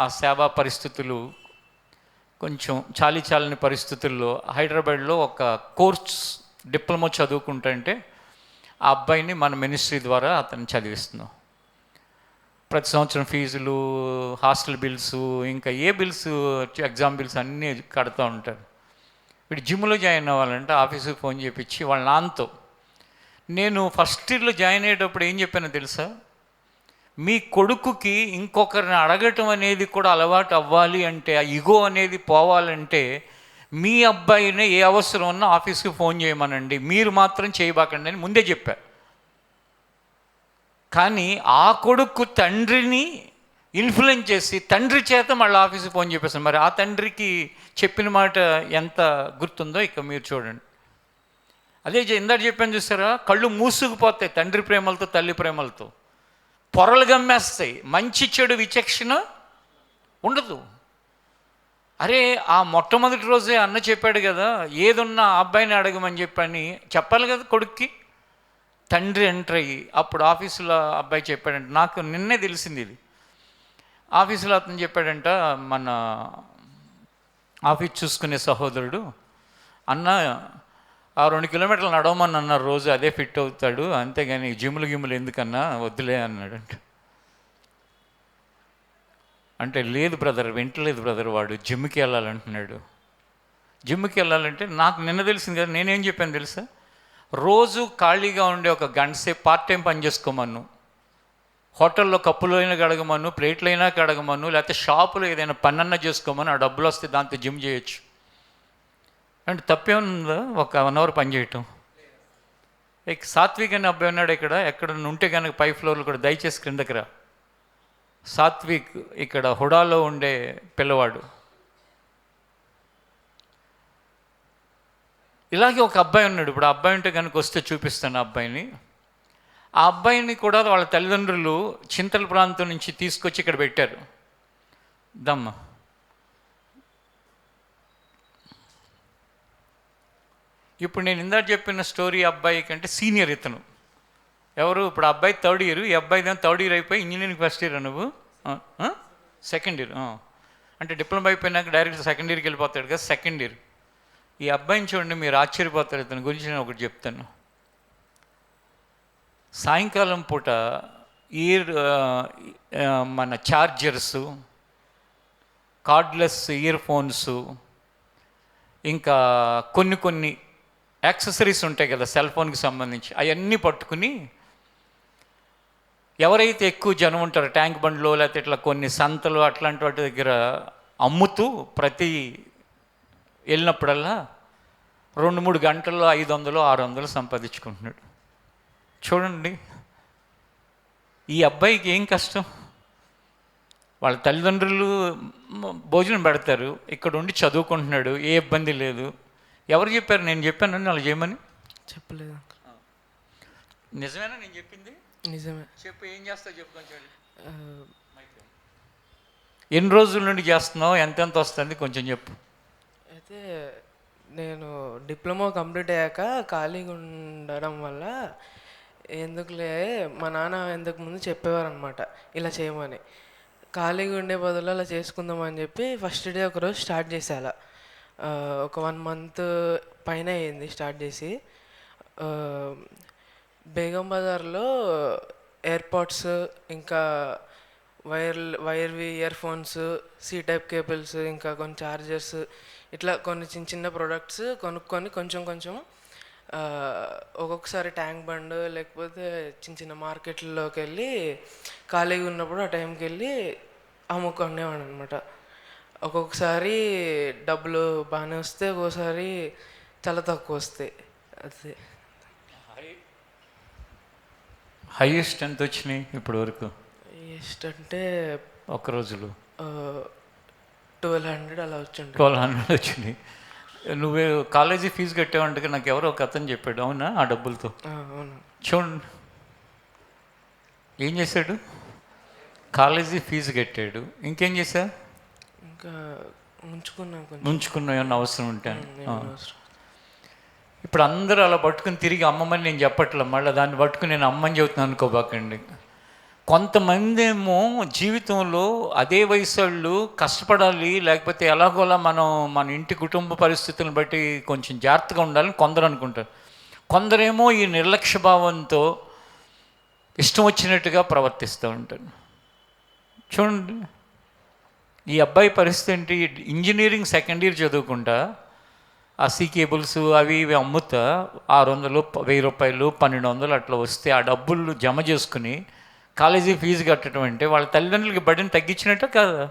ఆ సేవా పరిస్థితులు కొంచెం చాలని పరిస్థితుల్లో హైదరాబాద్లో ఒక కోర్స్ డిప్లొమా చదువుకుంటుంటే ఆ అబ్బాయిని మన మినిస్ట్రీ ద్వారా అతను చదివిస్తున్నాం. ప్రతి సంవత్సరం ఫీజులు, హాస్టల్ బిల్స్, ఇంకా ఏ బిల్స్, ఎగ్జామ్ బిల్స్ అన్నీ కడుతూ ఉంటారు. వీడు జిమ్లో జాయిన్ అవ్వాలంటే ఆఫీసుకి ఫోన్ చేయించి వాళ్ళ నాన్నతో, నేను ఫస్ట్ ఇయర్లో జాయిన్ అయ్యేటప్పుడు ఏం చెప్పానో తెలుసా? మీ కొడుకుకి ఇంకొకరిని అడగటం అనేది కూడా అలవాటు అవ్వాలి అంటే, ఆ ఇగో అనేది పోవాలంటే మీ అబ్బాయినే ఏ అవసరం ఉన్నా ఆఫీస్కి ఫోన్ చేయమనండి, మీరు మాత్రం చేయబాకండి అని ముందే చెప్పా. కానీ ఆ కొడుకు తండ్రిని ఇన్ఫ్లుయెన్స్ చేసి తండ్రి చేత మళ్ళీ ఆఫీస్కి ఫోన్ చెప్పేస్తాను. మరి ఆ తండ్రికి చెప్పిన మాట ఎంత గుర్తుందో ఇక మీరు చూడండి. అదే ఇందాక చెప్పాను చూసారా, కళ్ళు మూసుకుపోతాయి తండ్రి ప్రేమలతో, తల్లి ప్రేమలతో, పొరలు గమ్మేస్తాయి, మంచి చెడు విచక్షణ ఉండదు. అరే ఆ మొట్టమొదటి రోజే అన్న చెప్పాడు కదా, ఏదున్నా అబ్బాయిని అడగమని చెప్పని చెప్పాలి కదా కొడుక్కి. తండ్రి ఎంటర్ అయ్యి అప్పుడు ఆఫీసులో అబ్బాయి చెప్పాడంట, నాకు నిన్నే తెలిసింది ఇది. ఆఫీసులో అతను చెప్పాడంట, మన ఆఫీస్ చూసుకునే సహోదరుడు, అన్న ఆ 2 కిలోమీటర్లు నడవమని అన్నారు రోజు, అదే ఫిట్ అవుతాడు, అంతేగాని జిమ్ములు ఎందుకన్నా వద్దులే అన్నాడంట. అంటే లేదు బ్రదర్, వింటలేదు బ్రదర్, వాడు జిమ్కి వెళ్ళాలంటున్నాడు. జిమ్కి వెళ్ళాలంటే నాకు నిన్న తెలిసింది కదా, నేనేం చెప్పాను తెలుసా? రోజు ఖాళీగా ఉండే ఒక గంట సేపు పార్ట్ టైం పని చేసుకోమను, హోటల్లో కప్పులైనా కడగమను, ప్లేట్లైనా కడగమను, లేకపోతే షాపులో ఏదైనా పనన్నా చేసుకోమని, ఆ డబ్బులు వస్తే దాంతో జిమ్ చేయొచ్చు. అంటే తప్పేముందా ఒక 1 అవర్ పని చేయటం? సాత్విక్ అనే అబ్బాయి ఉన్నాడు ఇక్కడ, ఎక్కడ ఉంటే కనుక పై ఫ్లోర్లో కూడా దయచేసి క్రిందకి రా. సాత్విక్ ఇక్కడ హుడాలో ఉండే పిల్లవాడు. ఇలాగే ఒక అబ్బాయి ఉన్నాడు. ఇప్పుడు ఆ అబ్బాయి ఉంటే కనుక వస్తే చూపిస్తాను ఆ అబ్బాయిని. ఆ అబ్బాయిని కూడా వాళ్ళ తల్లిదండ్రులు చింతల ప్రాంతం నుంచి తీసుకొచ్చి ఇక్కడ పెట్టారు. దమ్మ ఇప్పుడు నేను ఇందాక చెప్పిన స్టోరీ అబ్బాయి కంటే సీనియర్ ఇతను. ఎవరు? ఇప్పుడు అబ్బాయి 3rd ఇయర్, ఈ అబ్బాయి 3rd ఇయర్ అయిపోయి ఇంజనీరింగ్ ఫస్ట్ ఇయర్. నువ్వు 2nd ఇయర్. అంటే డిప్లొమా అయిపోయినాక డైరెక్ట్ సెకండ్ ఇయర్కి వెళ్ళిపోతాడు కదా, సెకండ్ ఇయర్. ఈ అబ్బాయిని చూడండి, మీరు ఆశ్చర్యపోతారు. ఇతని గురించి నేను ఒకటి చెప్తాను. సాయంకాలం పూట మన ఛార్జర్సు, కార్డ్లెస్ ఇయర్ ఫోన్స్, ఇంకా కొన్ని యాక్సెసరీస్ ఉంటాయి కదా సెల్ ఫోన్కి సంబంధించి, అవన్నీ పట్టుకుని ఎవరైతే ఎక్కువ జనం ఉంటారో ట్యాంక్ బండ్లో లేకపోతే ఇట్లా కొన్ని సంతలు అట్లాంటి వాటి దగ్గర అమ్ముతూ ప్రతి వెళ్ళినప్పుడల్లా 2-3 గంటల్లో 500-600 సంపాదించుకుంటున్నాడు. చూడండి, ఈ అబ్బాయికి ఏం కష్టం. వాళ్ళ తల్లిదండ్రులు భోజనం పెడతారు, ఇక్కడ ఉండి చదువుకుంటున్నాడు, ఏ ఇబ్బంది లేదు. ఎవరు చెప్పారు? నేను చెప్పాను వాళ్ళు చేయమని. చెప్పలేదు. నిజమేనా నేను చెప్పింది? నిజమే. చెప్పు, ఏం చేస్తావు చెప్పు కొంచెం. ఎన్ని రోజుల నుండి చేస్తున్నావు, ఎంతెంత వస్తుంది కొంచెం చెప్పు. అయితే నేను డిప్లొమా కంప్లీట్ అయ్యాక ఖాళీగా ఉండడం వల్ల ఎందుకులే, మా నాన్న ఇంతకు ముందు చెప్పేవారు అనమాట ఇలా చేయమని. ఖాళీగా ఉండే బదులు అలా చేసుకుందామని చెప్పి ఫస్ట్ డే ఒకరోజు స్టార్ట్ చేసే. అలా ఒక 1 మంత్ పైన అయింది స్టార్ట్ చేసి. బేగం బజార్లో ఎయిర్పాడ్స్, ఇంకా వైర్వి earphones, C type cables, ఇంకా కొన్ని ఛార్జర్స్, ఇట్లా కొన్ని చిన్న ప్రొడక్ట్స్ కొనుక్కొని కొంచెం ఒక్కొక్కసారి ట్యాంక్ బండ్ లేకపోతే చిన్న మార్కెట్లలోకి వెళ్ళి ఖాళీగా ఉన్నప్పుడు ఆ టైంకి వెళ్ళి అమ్ముకునేవాడు అనమాట. ఒక్కొక్కసారి డబ్బులు బాగానే వస్తే, ఒక్కోసారి చాలా తక్కువ వస్తాయి. అదే హైయెస్ట్ ఎంత వచ్చినాయి ఇప్పటి వరకు? హైయెస్ట్ అంటే ఒక రోజులో 1200 అలా వచ్చింది. 1200 వచ్చినాయి. నువ్వే కాలేజీ ఫీజు కట్టావంటే నాకు ఎవరో ఒక అతను చెప్పాడు. అవునా? ఆ డబ్బులతో అవును. చూడండి ఏం చేశాడు. కాలేజీ ఫీజు కట్టాడు, ఇంకేం చేశా? ఇంకా ఉంచుకున్నా ఏమన్నా అవసరం ఉంటాను. ఇప్పుడు అందరూ అలా పట్టుకుని తిరిగి అమ్మమ్మని నేను చెప్పట్లే, మళ్ళీ దాన్ని పట్టుకుని నేను అమ్మని చెబుతున్నాను అనుకోబాకండి. కొంతమంది ఏమో జీవితంలో అదే వయసు వాళ్ళు కష్టపడాలి, లేకపోతే ఎలాగోలా మన ఇంటి కుటుంబ పరిస్థితులను బట్టి కొంచెం జాగ్రత్తగా ఉండాలని కొందరు అనుకుంటారు. కొందరేమో ఈ నిర్లక్ష్య భావంతో ఇష్టం వచ్చినట్టుగా ప్రవర్తిస్తూ ఉంటారు. చూడండి, ఈ అబ్బాయి పరిస్థితి ఏంటి? ఇంజనీరింగ్ సెకండ్ ఇయర్ చదువుకుంటా ఆ సీ కేబుల్స్ అవి ఇవి అమ్ముతా 600, 1000 రూపాయలు, 1200 అట్లా వస్తే ఆ డబ్బులు జమ చేసుకుని కాలేజీ ఫీజు కట్టడం అంటే వాళ్ళ తల్లిదండ్రులకి బడిని తగ్గించినట్ట కాదా?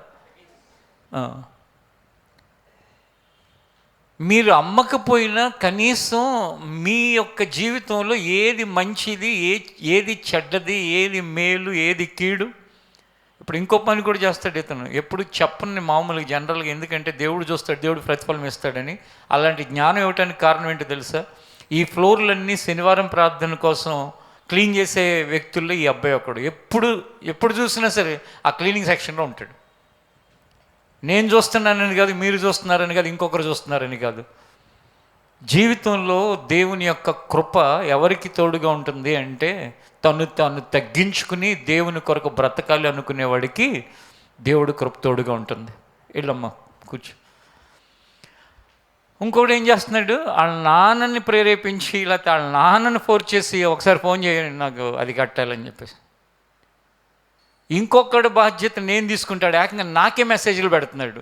మీరు అమ్మకపోయినా కనీసం మీ యొక్క జీవితంలో ఏది మంచిది, ఏది చెడ్డది, ఏది మేలు, ఏది కీడు. ఇప్పుడు ఇంకో పని కూడా చేస్తాడు ఇతను, ఎప్పుడు చెప్పని మామూలుగా జనరల్గా, ఎందుకంటే దేవుడు చూస్తాడు, దేవుడు ప్రతిఫలం ఇస్తాడని. అలాంటి జ్ఞానం ఇవ్వటానికి కారణం ఏంటో తెలుసా? ఈ ఫ్లోర్లన్నీ శనివారం ప్రార్థన కోసం క్లీన్ చేసే వ్యక్తుల్లో ఈ అబ్బాయి ఒకడు. ఎప్పుడు చూసినా సరే ఆ క్లీనింగ్ సెక్షన్లో ఉంటాడు. నేను చూస్తున్నానని కాదు, మీరు చూస్తున్నారని కాదు, ఇంకొకరు చూస్తున్నారని కాదు. జీవితంలో దేవుని యొక్క కృప ఎవరికి తోడుగా ఉంటుంది అంటే, తను తగ్గించుకుని దేవుని కొరకు బ్రతకాలి అనుకునేవాడికి దేవుడు కృప తోడుగా ఉంటుంది. వెళ్ళమ్మా కూర్చో. ఇంకోటి ఏం చేస్తున్నాడు, వాళ్ళ నాన్నని ప్రేరేపించి, లేకపోతే వాళ్ళ నాన్నని ఫోర్స్ చేసి ఒకసారి ఫోన్ చేయండి నాకు అది కట్టాలని చెప్పేసి. ఇంకొకటి బాధ్యత నేను తీసుకుంటాడు, ఏకంగా నాకే మెసేజ్లు పెడుతున్నాడు.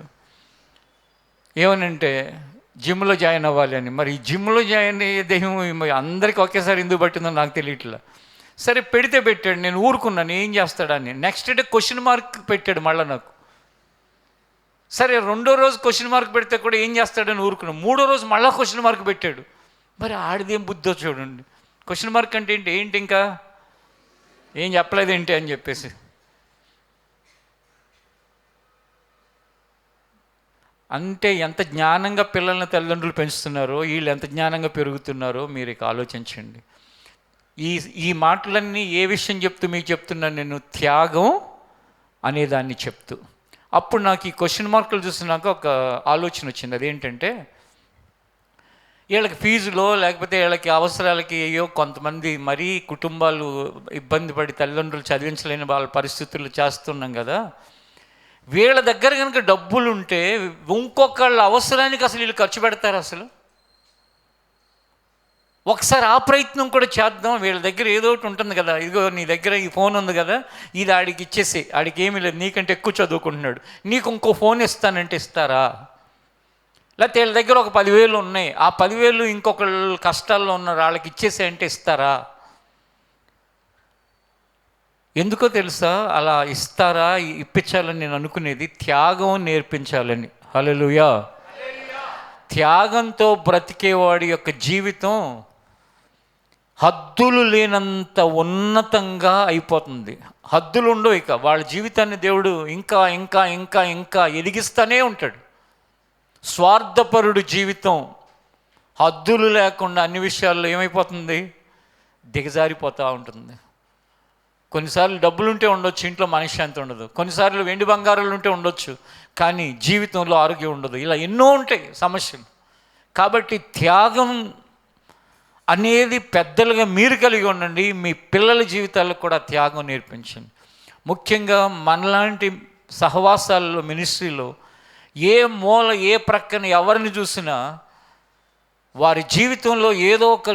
ఏమనంటే జిమ్లో జాయిన్ అవ్వాలి అని. మరి ఈ జిమ్లో జాయిన్ అయ్యే దేహం అందరికీ ఒకేసారి ఎందుకు పట్టిందో నాకు తెలియట్లా. సరే పెడితే పెట్టాడు, నేను ఊరుకున్నాను, ఏం చేస్తాడని. నెక్స్ట్ డే క్వశ్చన్ మార్క్ పెట్టాడు మళ్ళీ నాకు. సరే రెండో రోజు క్వశ్చన్ మార్క్ పెడితే కూడా ఏం చేస్తాడని ఊరుకున్నాను. మూడో రోజు మళ్ళీ క్వశ్చన్ మార్క్ పెట్టాడు. మరి ఆడిదేం బుద్ధో చూడండి. క్వశ్చన్ మార్క్ అంటే ఏంటి ఇంకా ఏం చెప్పలేదు ఏంటి అని చెప్పేసి. అంటే ఎంత జ్ఞానంగా పిల్లల్ని తల్లిదండ్రులు పెంచుతున్నారో, వీళ్ళు ఎంత జ్ఞానంగా పెరుగుతున్నారో మీరు ఇక ఆలోచించండి. ఈ మాటలన్నీ ఏ విషయం చెప్తూ మీకు చెప్తున్నాను నేను? త్యాగం అనేదాన్ని చెప్తూ. అప్పుడు నాకు ఈ క్వశ్చన్ మార్కులు చూసినాక ఒక ఆలోచన వచ్చింది. అదేంటంటే, వీళ్ళకి ఫీజులో లేకపోతే వీళ్ళకి అవసరాలకి కొంతమంది మరీ కుటుంబాలు ఇబ్బంది పడి తల్లిదండ్రులు చదివించలేని వాళ్ళ పరిస్థితులు చేస్తున్నాం కదా. వీళ్ళ దగ్గర కనుక డబ్బులు ఉంటే ఇంకొకళ్ళ అవసరానికి అసలు వీళ్ళు ఖర్చు పెడతారు అసలు? ఒకసారి ఆ ప్రయత్నం కూడా చేద్దాం. వీళ్ళ దగ్గర ఏదో ఒకటి ఉంటుంది కదా, ఇదిగో నీ దగ్గర ఈ ఫోన్ ఉంది కదా, ఇది ఆడికి ఇచ్చేసి, ఆడికి ఏమీ లేదు, నీకంటే ఎక్కువ చదువుకుంటున్నాడు, నీకు ఇంకో ఫోన్ ఇస్తానంటే ఇస్తారా? లేకపోతే వీళ్ళ దగ్గర ఒక 10,000 ఉన్నాయి, ఆ 10,000 ఇంకొకళ్ళు కష్టాల్లో ఉన్న వాళ్ళకి ఇచ్చేసి అంటే ఇస్తారా? ఎందుకో తెలుసా అలా ఇస్తారా, ఇప్పించాలని నేను అనుకునేది త్యాగం నేర్పించాలని. హల్లెలూయా. త్యాగంతో బ్రతికేవాడి యొక్క జీవితం హద్దులు లేనంత ఉన్నతంగా అయిపోతుంది. హద్దులు ఉండవు ఇక. వాళ్ళ జీవితాన్ని దేవుడు ఇంకా ఇంకా ఇంకా ఇంకా ఎదిగిస్తూనే ఉంటాడు. స్వార్థపరుడు జీవితం హద్దులు లేకుండా అన్ని విషయాల్లో ఏమైపోతుంది, దిగజారిపోతూ ఉంటుంది. కొన్నిసార్లు డబ్బులుంటే ఉండొచ్చు, ఇంట్లో మనశ్శాంతి ఉండదు. కొన్నిసార్లు వెండి బంగారాలు ఉంటే ఉండొచ్చు, కానీ జీవితంలో ఆరోగ్యం ఉండదు. ఇలా ఎన్నో ఉంటాయి సమస్యలు. కాబట్టి త్యాగం అనేది పెద్దలుగా మీరు కలిగి ఉండండి. మీ పిల్లల జీవితాలకు కూడా త్యాగం నేర్పించండి. ముఖ్యంగా మనలాంటి సహవాసాల్లో, మినిస్ట్రీలో ఏ మూల ఏ ప్రక్కన ఎవరిని చూసినా వారి జీవితంలో ఏదో ఒక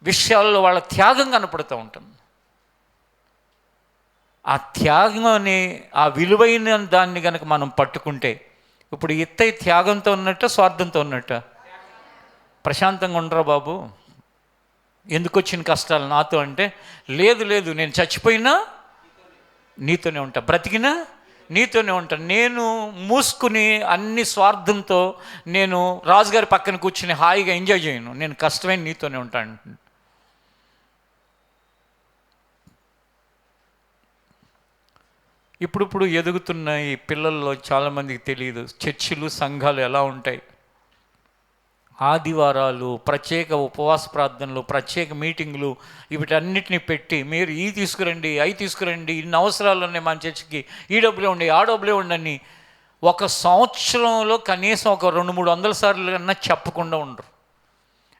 విషయాల్లో వాళ్ళ త్యాగం కనపడుతూ ఉంటుంది. ఆ త్యాగం అనే ఆ విలువైన దాన్ని కనుక మనం పట్టుకుంటే, ఇప్పుడు ఇత్తయి త్యాగంతో ఉన్నట్ట స్వార్థంతో ఉన్నట్ట? ప్రశాంతంగా ఉండరా బాబు, ఎందుకు వచ్చిన కష్టాలు నాతో అంటే, లేదు లేదు నేను చచ్చిపోయినా నీతోనే ఉంటా, బ్రతికినా నీతోనే ఉంటా. నేను మూసుకుని అన్ని స్వార్థంతో నేను రాజుగారి పక్కన కూర్చుని హాయిగా ఎంజాయ్ చేయను, నేను కష్టమైన నీతోనే ఉంటాను. ఇప్పుడు ఎదుగుతున్న ఈ పిల్లల్లో చాలామందికి తెలియదు చర్చిలు, సంఘాలు ఎలా ఉంటాయి. ఆదివారాలు, ప్రత్యేక ఉపవాస ప్రార్థనలు, ప్రత్యేక మీటింగులు, వీటన్నిటిని పెట్టి మీరు ఈ తీసుకురండి, అవి తీసుకురండి, ఇన్ని అవసరాలు ఉన్నాయి మన చర్చికి, ఈ డబ్బులే ఉండి ఆ డబ్బులే ఉండని ఒక సంవత్సరంలో కనీసం ఒక 200-300 సార్లు కన్నా చెప్పకుండా ఉండరు.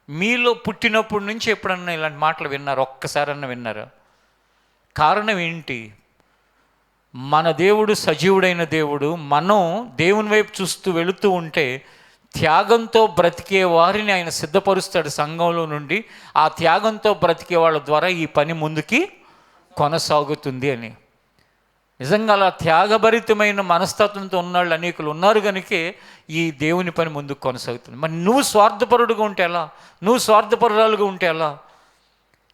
మీలో పుట్టినప్పటి నుంచి ఎప్పుడన్నా ఇలాంటి మాటలు విన్నారు? ఒక్కసారన్నా విన్నారా? కారణం ఏంటి? మన దేవుడు సజీవుడైన దేవుడు. మనం దేవుని వైపు చూస్తూ వెళుతూ ఉంటే త్యాగంతో బ్రతికే వారిని ఆయన సిద్ధపరుస్తాడు సంఘంలో నుండి. ఆ త్యాగంతో బ్రతికే వాళ్ళ ద్వారా ఈ పని ముందుకి కొనసాగుతుంది అని. నిజంగా అలా త్యాగభరితమైన మనస్తత్వంతో ఉన్నవాళ్ళు అనేకులు ఉన్నారు కనుకే ఈ దేవుని పని ముందుకు కొనసాగుతుంది. మరి నువ్వు స్వార్థపరుడుగా ఉంటే ఎలా? నువ్వు స్వార్థపరురాలుగా ఉంటే ఎలా?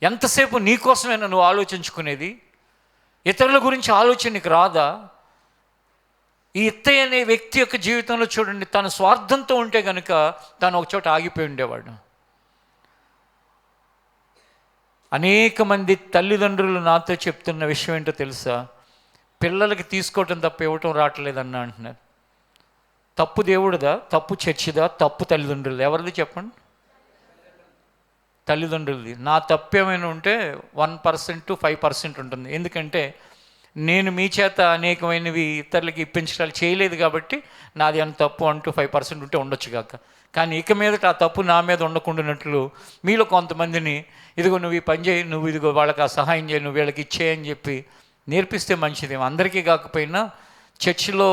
ఎంతసేపు నీకోసమైనా నువ్వు ఆలోచించుకునేది? ఇతరుల గురించి ఆలోచన నీకు రాదా? ఈ ఇత్తయ్య అనే వ్యక్తి యొక్క జీవితంలో చూడండి, తన స్వార్థంతో ఉంటే కనుక తను ఒక చోట ఆగిపోయి ఉండేవాడు. అనేక మంది తల్లిదండ్రులు నాతో చెప్తున్న విషయం ఏంటో తెలుసా? పిల్లలకి తీసుకోవటం తప్ప ఇవ్వటం రావట్లేదన్న అంటున్నారు. తప్పు దేవుడిదా? తప్పు చర్చిదా? తప్పు తల్లిదండ్రులు? ఎవరిది చెప్పండి? తల్లిదండ్రులది. నా తప్పు ఏమైనా ఉంటే 1% to 5% ఉంటుంది. ఎందుకంటే నేను మీ చేత అనేకమైనవి ఇతరులకి ఇప్పించడాలు చేయలేదు కాబట్టి నాది అని తప్పు అంటూ 5% ఉంటే ఉండొచ్చు కాక. కానీ ఇక మీదట ఆ తప్పు నా మీద ఉండకుండానట్లు మీలో కొంతమందిని ఇదిగో నువ్వు ఈ పని చేయి, నువ్వు ఇదిగో వాళ్ళకి ఆ సహాయం చేయి, నువ్వు వీళ్ళకి ఇచ్చేయని చెప్పి నేర్పిస్తే మంచిది. అందరికీ కాకపోయినా చర్చిలో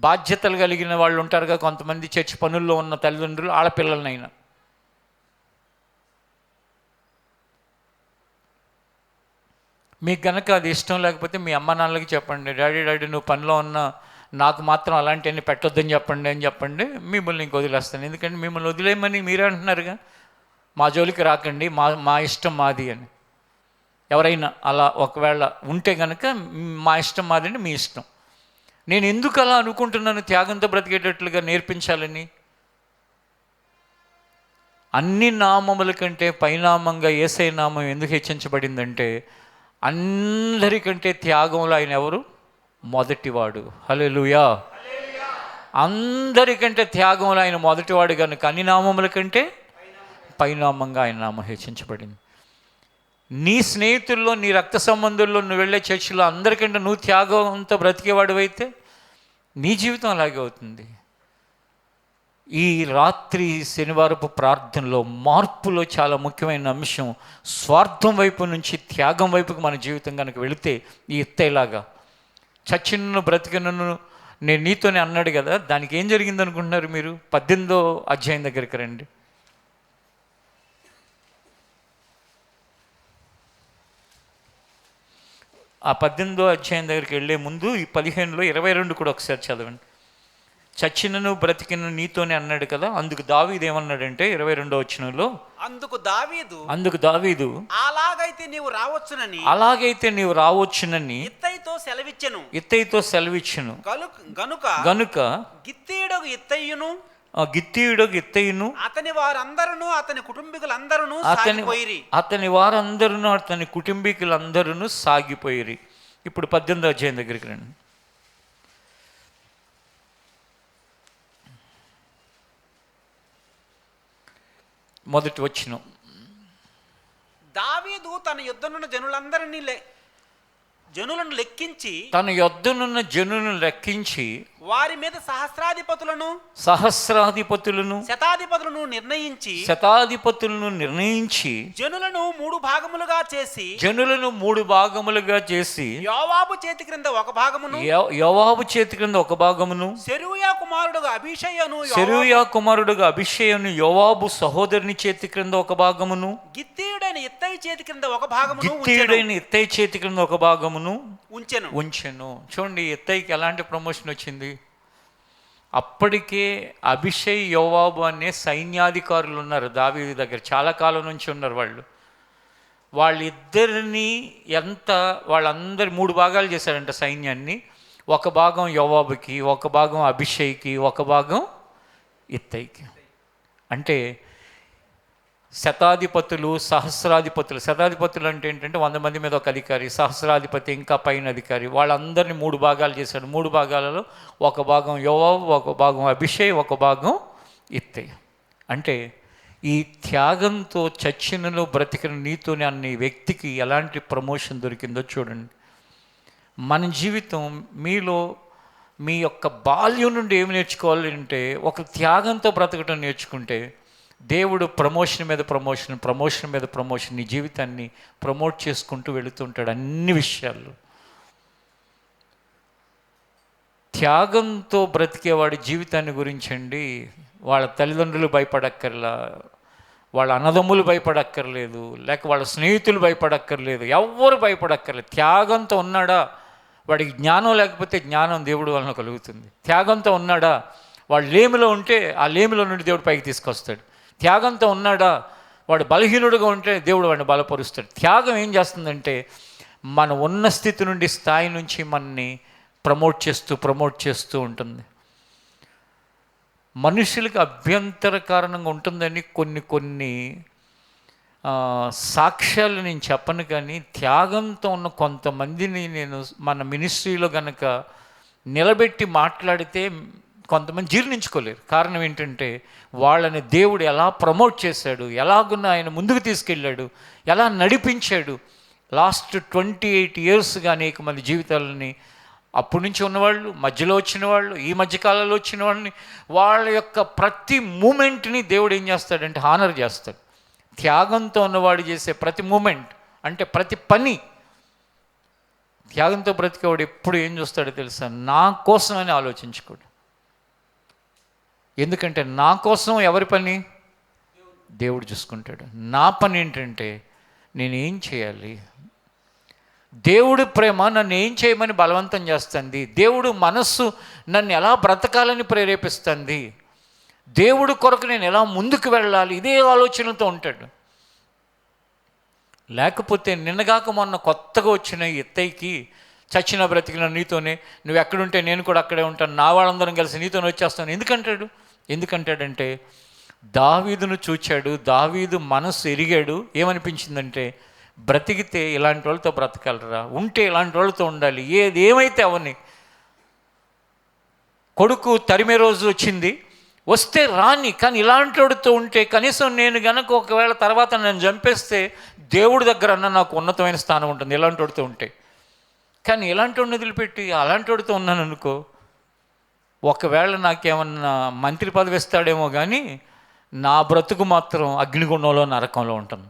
బాధ్యతలు కలిగిన వాళ్ళు ఉంటారుగా కొంతమంది, చర్చి పనుల్లో ఉన్న తల్లిదండ్రులు, ఆడపిల్లలనైనా మీకు కనుక అది ఇష్టం లేకపోతే మీ అమ్మ నాన్నలకి చెప్పండి, డాడీ నువ్వు పనిలో ఉన్నా నాకు మాత్రం అలాంటివన్నీ పెట్టొద్దని చెప్పండి అని చెప్పండి. మిమ్మల్ని ఇంక వదిలేస్తాను. ఎందుకంటే మిమ్మల్ని వదిలేయమని మీరే అంటున్నారుగా, మా జోలికి రాకండి, మా ఇష్టం మాది అని. ఎవరైనా అలా ఒకవేళ ఉంటే కనుక మా ఇష్టం మాది అంటే మీ ఇష్టం. నేను ఎందుకు అలా అనుకుంటున్నాను త్యాగంతో బ్రతికేటట్లుగా నేర్పించాలని? అన్ని నామముల కంటే పైనామంగా యేసయ్య నామం ఎందుకు హెచ్చించబడిందంటే అందరికంటే త్యాగంలో ఆయన ఎవరు? మొదటివాడు. హల్లెలూయా. అందరికంటే త్యాగంలో ఆయన మొదటివాడు కనుక అన్ని నామముల కంటే పైనామంగా ఆయన నామం హెచ్చించబడింది. నీ స్నేహితుల్లో, నీ రక్త సంబంధుల్లో, నువ్వు వెళ్ళే చర్చిలో అందరికంటే నువ్వు త్యాగంతో బ్రతికేవాడు అయితే నీ జీవితం అలాగే అవుతుంది. ఈ రాత్రి శనివారపు ప్రార్థనలో మార్పులో చాలా ముఖ్యమైన అంశం స్వార్థం వైపు నుంచి త్యాగం వైపుకి మన జీవితం కనుక వెళితే ఈ ఎత్తేలాగా చచ్చినను బ్రతికినను నేను నీతోనే అన్నాడు కదా, దానికి ఏం జరిగింది అనుకుంటున్నారు మీరు? 18వ అధ్యాయం దగ్గరికి రండి. ఆ 18వ అధ్యాయం దగ్గరికి వెళ్ళే ముందు ఈ 15లో 22 కూడా ఒకసారి చదవండి. చచ్చినను బ్రతికిన నీతోనే అన్నాడు కదా, అందుకు దావీదు ఏమన్నాడంటే 22వ వచనంలో, అందుకు దావీదు అలాగైతే నీవు రావచ్చునని ఇత్తయితో సెలవిచ్చెను గనుక గిత్తీయుడు ఇత్తయిను అతని వారందరూ అతని కుటుంబీకులందరూ అతని కుటుంబీకులందరూ సాగిపోయిరి. ఇప్పుడు 18వ అధ్యాయం దగ్గరికి రండి. మొదటి వచనం. దావీదు తన యుద్ధనున్న జనులను లెక్కించి వారి మీద సహస్రాధిపతులను శతాధిపతులను నిర్ణయించి జనులను మూడు భాగములుగా చేసి యోవాబు చేతి క్రింద ఒక భాగమును సెరూయా కుమారుడుగా అబీషైను యోవాబు సహోదరుని చేతి క్రింద ఒక భాగమును గిత్తీయుడైన ఇత్తయి చేతి క్రింద ఒక భాగమును ఉంచెను. చూడండి, ఇత్తయికి ఎలాంటి ప్రమోషన్ వచ్చింది? అప్పటికే అబీషై, యోవాబు అనే సైన్యాధికారులు ఉన్నారు దావీదు దగ్గర, చాలా కాలం నుంచి ఉన్నారు వాళ్ళు. వాళ్ళిద్దరిని వాళ్ళందరి 3 భాగాలు చేశారంట సైన్యాన్ని. ఒక భాగం యోవాబుకి, ఒక భాగం అబీషైకి, ఒక భాగం ఇత్తయికి. అంటే శతాధిపతులు, శతాధిపతులు అంటే ఏంటంటే 100 మంది మీద ఒక అధికారి, సహస్రాధిపతి ఇంకా పైన అధికారి, వాళ్ళందరినీ 3 భాగాలు చేశాడు. 3 భాగాలలో ఒక భాగం యోవాబు, ఒక భాగం అబీషై, ఒక భాగం ఇత్తయి. అంటే ఈ త్యాగంతో చచ్చినను బ్రతికిన నీతోనే అన్న వ్యక్తికి ఎలాంటి ప్రమోషన్ దొరికిందో చూడండి. మన జీవితం మీలో మీ యొక్క బాల్యం నుండి ఏమి నేర్చుకోవాలి అంటే, ఒక త్యాగంతో బ్రతకటం నేర్చుకుంటే దేవుడు ప్రమోషన్ మీద ప్రమోషన్ నీ జీవితాన్ని ప్రమోట్ చేసుకుంటూ వెళుతుంటాడు అన్ని విషయాల్లో. త్యాగంతో బ్రతికేవాడి జీవితాన్ని గురించండి, వాళ్ళ తల్లిదండ్రులు భయపడక్కర్లా, వాళ్ళ అన్నదమ్ములు భయపడక్కర్లేదు, లేక వాళ్ళ స్నేహితులు భయపడక్కర్లేదు, ఎవ్వరు భయపడక్కర్లేదు. త్యాగంతో ఉన్నాడా వాడికి జ్ఞానం, లేకపోతే జ్ఞానం దేవుడు వలన కలుగుతుంది. త్యాగంతో ఉన్నాడా, వాడు లేమిలో ఉంటే ఆ లేమిలో నుండి దేవుడు పైకి తీసుకొస్తాడు. త్యాగంతో ఉన్నాడా, వాడు బలహీనుడుగా ఉంటే దేవుడు వాడిని బలపరుస్తాడు. త్యాగం ఏం చేస్తుందంటే మన ఉన్న స్థితి నుండి, స్థాయి నుంచి మనని ప్రమోట్ చేస్తూ ఉంటుంది. మనుషులకు అభ్యంతర కారణంగా ఉంటుందని కొన్ని సాక్ష్యాలు నేను చెప్పను, కానీ త్యాగంతో ఉన్న కొంతమందిని నేను మన మినిస్ట్రీలో కనుక నిలబెట్టి మాట్లాడితే కొంతమంది జీర్ణించుకోలేరు. కారణం ఏంటంటే వాళ్ళని దేవుడు ఎలా ప్రమోట్ చేశాడు, ఎలాగున్న ఆయన ముందుకు తీసుకెళ్ళాడు, ఎలా నడిపించాడు. లాస్ట్ 28 yearsగా అనేక మంది జీవితాలని, అప్పటి నుంచి ఉన్నవాళ్ళు, మధ్యలో వచ్చిన వాళ్ళు, ఈ మధ్యకాలంలో వచ్చిన వాళ్ళని, వాళ్ళ యొక్క ప్రతి మూమెంట్ని దేవుడు ఏం చేస్తాడంటే హానర్ చేస్తాడు. త్యాగంతో ఉన్నవాడు చేసే ప్రతి మూమెంట్, అంటే ప్రతి పని, త్యాగంతో బ్రతికేవాడు ఎప్పుడు ఏం చూస్తాడో తెలుసా? నా కోసం అని ఆలోచించుకోడు. ఎందుకంటే నా కోసం ఎవరి పని? దేవుడు చూసుకుంటాడు. నా పని ఏంటంటే నేనేం చేయాలి? దేవుడు ప్రేమ నన్ను ఏం చేయమని బలవంతం చేస్తుంది, దేవుడు మనస్సు నన్ను ఎలా బ్రతకాలని ప్రేరేపిస్తుంది, దేవుడు కొరకు నేను ఎలా ముందుకు వెళ్ళాలి, ఇదే ఆలోచనతో ఉంటాడు. లేకపోతే నిన్నగాక మొన్న కొత్తగా వచ్చిన ఇత్తయికి చచ్చిన బ్రతికిన నీతోనే, నువ్వు ఎక్కడుంటే నేను కూడా అక్కడే ఉంటాను, నా వాళ్ళందరం కలిసి నీతోనే వచ్చేస్తాను ఎందుకంటాడంటే దావీదును చూచాడు, దావీదు మనస్సు ఎరిగాడు. ఏమనిపించిందంటే బ్రతికితే ఇలాంటి వాళ్ళతో బ్రతకాలరా, ఉంటే ఇలాంటి వాళ్ళతో ఉండాలి, ఏమైతే అవని. కొడుకు తరిమే రోజు వచ్చింది, వస్తే రాని, కానీ ఇలాంటి వాడితో ఉంటే కనీసం నేను గనక ఒకవేళ తర్వాత నన్ను చంపేస్తే దేవుడి దగ్గర అన్న నాకు ఉన్నతమైన స్థానం ఉంటుంది ఇలాంటి వాడితో ఉంటే. కానీ ఇలాంటి వాడిని వదిలిపెట్టి అలాంటి వాడితో ఉన్నాను అనుకో, ఒకవేళ నాకేమన్నా మంత్రి పదవి ఇస్తాడేమో కానీ నా బ్రతుకు మాత్రం అగ్నిగుండంలో, నరకంలో ఉంటుంది.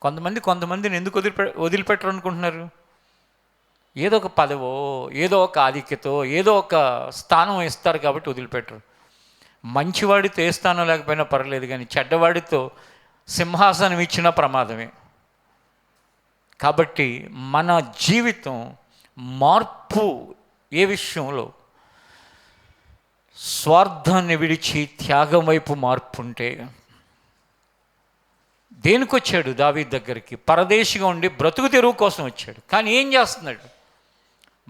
కొంతమందిని ఎందుకు వదిలిపెట్టరు అనుకుంటున్నారు? ఏదో ఒక పదవో, ఏదో ఒక ఆధిక్యతో, ఏదో ఒక స్థానం ఇస్తారు కాబట్టి వదిలిపెట్టరు. మంచివాడితో ఏ స్థానం లేకపోయినా పర్లేదు, కానీ చెడ్డవాడితో సింహాసనం ఇచ్చినా ప్రమాదమే. కాబట్టి మన జీవితం మార్పు ఏ విషయంలో? స్వార్థాన్ని విడిచి త్యాగం వైపు మార్పు ఉంటే. దేనికొచ్చాడు దావీదు దగ్గరికి? పరదేశిగా ఉండి బ్రతుకు తెరువు కోసం వచ్చాడు. కానీ ఏం చేస్తున్నాడు?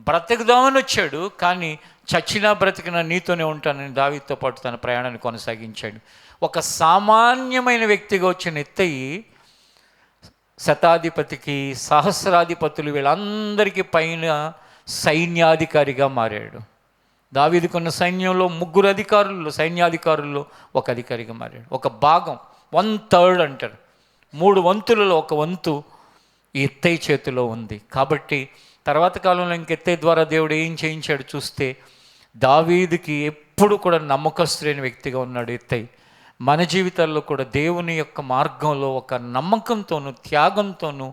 బ్రతుకుదామని వచ్చాడు, కానీ చచ్చినా బ్రతికినా నీతోనే ఉంటానని దావీదుతో పాటు తన ప్రయాణాన్ని కొనసాగించాడు. ఒక సామాన్యమైన వ్యక్తిగా వచ్చిన ఎత్తయి శతాధిపతికి, సహస్రాధిపతులు వీళ్ళందరికీ పైన సైన్యాధికారిగా మారాడు. దావీదుకున్న సైన్యంలో 3 అధికారుల్లో, సైన్యాధికారుల్లో ఒక అధికారిగా మారాడు. ఒక భాగం, 1/3 అంటారు, 3 వంతులలో 1 వంతు ఈ ఎత్తయి చేతిలో ఉంది. కాబట్టి తర్వాత కాలంలో ఇంకెత్తయి ద్వారా దేవుడు ఏం చేయించాడు చూస్తే, దావీదుకి ఎప్పుడు కూడా నమ్మకస్తులైన వ్యక్తిగా ఉన్నాడు ఎత్తయి. మన జీవితాల్లో కూడా దేవుని యొక్క మార్గంలో ఒక నమ్మకంతోనూ త్యాగంతోనూ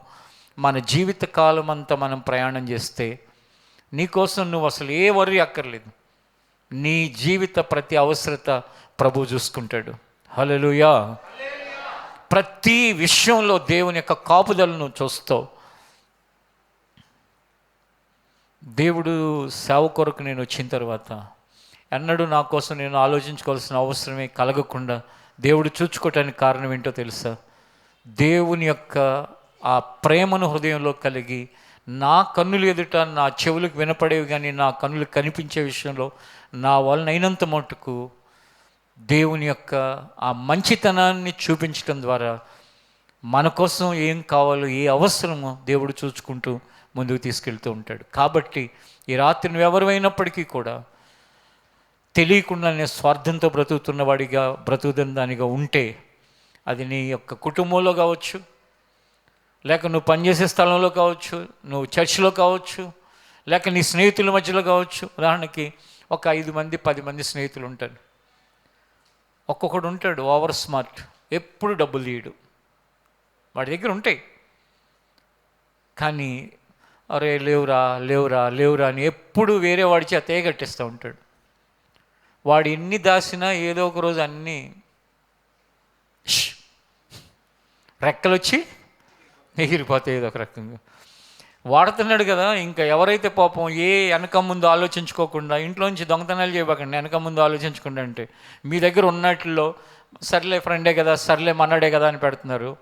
మన జీవిత కాలం అంతా మనం ప్రయాణం చేస్తే, నీకోసం నువ్వు అసలు ఏ వర్రీ అక్కర్లేదు. నీ జీవిత ప్రతి అవసరత ప్రభు చూసుకుంటాడు. హల్లెలూయా. ప్రతి విషయంలో దేవుని యొక్క కాపుదలను చూస్తావు. దేవుడు సేవ కొరకు నేను వచ్చిన తర్వాత ఎన్నడూ నా కోసం నేను ఆలోచించుకోవాల్సిన అవసరమే కలగకుండా దేవుడు చూచుకోవటానికి కారణం ఏంటో తెలుసా? దేవుని యొక్క ఆ ప్రేమను హృదయంలో కలిగి, నా కన్నులు ఎదుట నా చెవులకు వినపడేవి కానీ నా కన్నులకు కనిపించే విషయంలో నా వలన అయినంత మట్టుకు దేవుని యొక్క ఆ మంచితనాన్ని చూపించడం ద్వారా మన కోసం ఏం కావాలో, ఏ అవసరమో దేవుడు చూసుకుంటూ ముందుకు తీసుకెళ్తూ ఉంటాడు. కాబట్టి ఈ రాత్రి నువ్వు ఎవరైనప్పటికీ కూడా తెలియకుండానే స్వార్థంతో బ్రతుకుతున్నవాడిగా, బ్రతుకుదానిగా ఉంటే, అది నీ యొక్క కుటుంబంలో కావచ్చు, లేక నువ్వు పనిచేసే స్థలంలో కావచ్చు, నువ్వు చర్చిలో కావచ్చు, లేక నీ స్నేహితుల మధ్యలో కావచ్చు. ఉదాహరణకి ఒక 5 మంది 10 మంది స్నేహితులు ఉంటారు. ఒక్కొక్కడు ఉంటాడు ఓవర్ స్మార్ట్, ఎప్పుడు డబ్బులు తీయడు, వాడి దగ్గర ఉంటాయి కానీ అరే లేవురా లేవురా లేవురా అని ఎప్పుడు వేరే వాడి చేత కట్టిస్తూ ఉంటాడు. వాడు ఎన్ని దాసినా ఏదో ఒక రోజు అన్నీ రెక్కలు వచ్చి ఎగిరిపోతాయి ఏదో ఒక రకంగా. వాడుతున్నాడు కదా, ఇంకా ఎవరైతే పాపం ఏ వెనక ముందు ఆలోచించుకోకుండా, ఇంట్లోంచి దొంగతనాలు చేయబాకండి వెనక ముందు ఆలోచించకుండా, అంటే మీ దగ్గర ఉన్నట్లో సర్లే ఫ్రెండే కదా, సర్లే మన్నాడే కదా అని పెడుతున్నారు.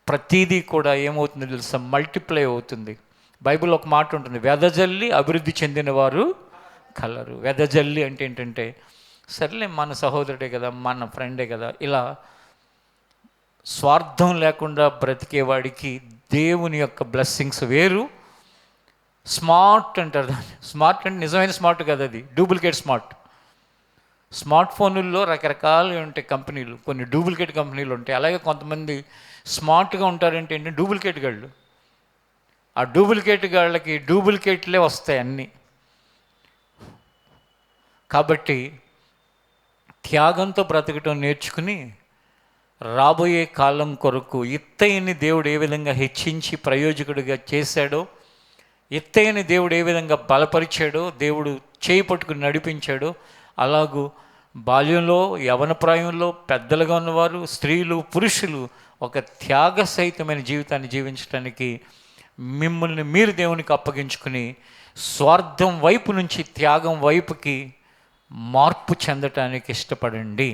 ప్రతీదీ కూడా ఏమవుతుంది తెలుసా? మల్టిప్లై అవుతుంది. బైబిల్ ఒక మాట ఉంటుంది, వెదజల్లి అభివృద్ధి చెందిన వారు కలరు. వెదజల్లి అంటే ఏంటంటే, సర్లే మన సహోదరుడే కదా, మన ఫ్రెండే కదా, ఇలా స్వార్థం లేకుండా బ్రతికేవాడికి దేవుని యొక్క బ్లెస్సింగ్స్ వేరు. స్మార్ట్ అంటారు దాన్ని. స్మార్ట్ అంటే నిజమైన స్మార్ట్ కదా, అది డూప్లికేట్ స్మార్ట్. స్మార్ట్ ఫోనుల్లో రకరకాలు ఉంటాయి కంపెనీలు, కొన్ని డూప్లికేట్ కంపెనీలు ఉంటాయి. అలాగే కొంతమంది స్మార్ట్గా ఉంటారంటే ఏంటంటే డూప్లికేట్ గాళ్ళు. ఆ డూప్లికేట్ గాళ్ళకి డూప్లికేట్లే వస్తాయి అన్నీ. కాబట్టి త్యాగంతో బ్రతకటం నేర్చుకుని రాబోయే కాలం కొరకు ఇత్తయిని దేవుడు ఏ విధంగా హెచ్చించి ప్రయోజకుడిగా చేశాడో, ఇత్తయిని దేవుడు ఏ విధంగా బలపరిచాడో, దేవుడు చేయి పట్టుకుని నడిపించాడో, అలాగూ బాల్యంలో, యవన ప్రాయంలో, పెద్దలుగా ఉన్నవారు, స్త్రీలు, పురుషులు ఒక త్యాగ సహితమైన జీవితాన్ని జీవించడానికి మిమ్మల్ని మీరు దేవునికి అప్పగించుకుని స్వార్థం వైపు నుంచి త్యాగం వైపుకి మార్పు చెందటానికి ఇష్టపడండి.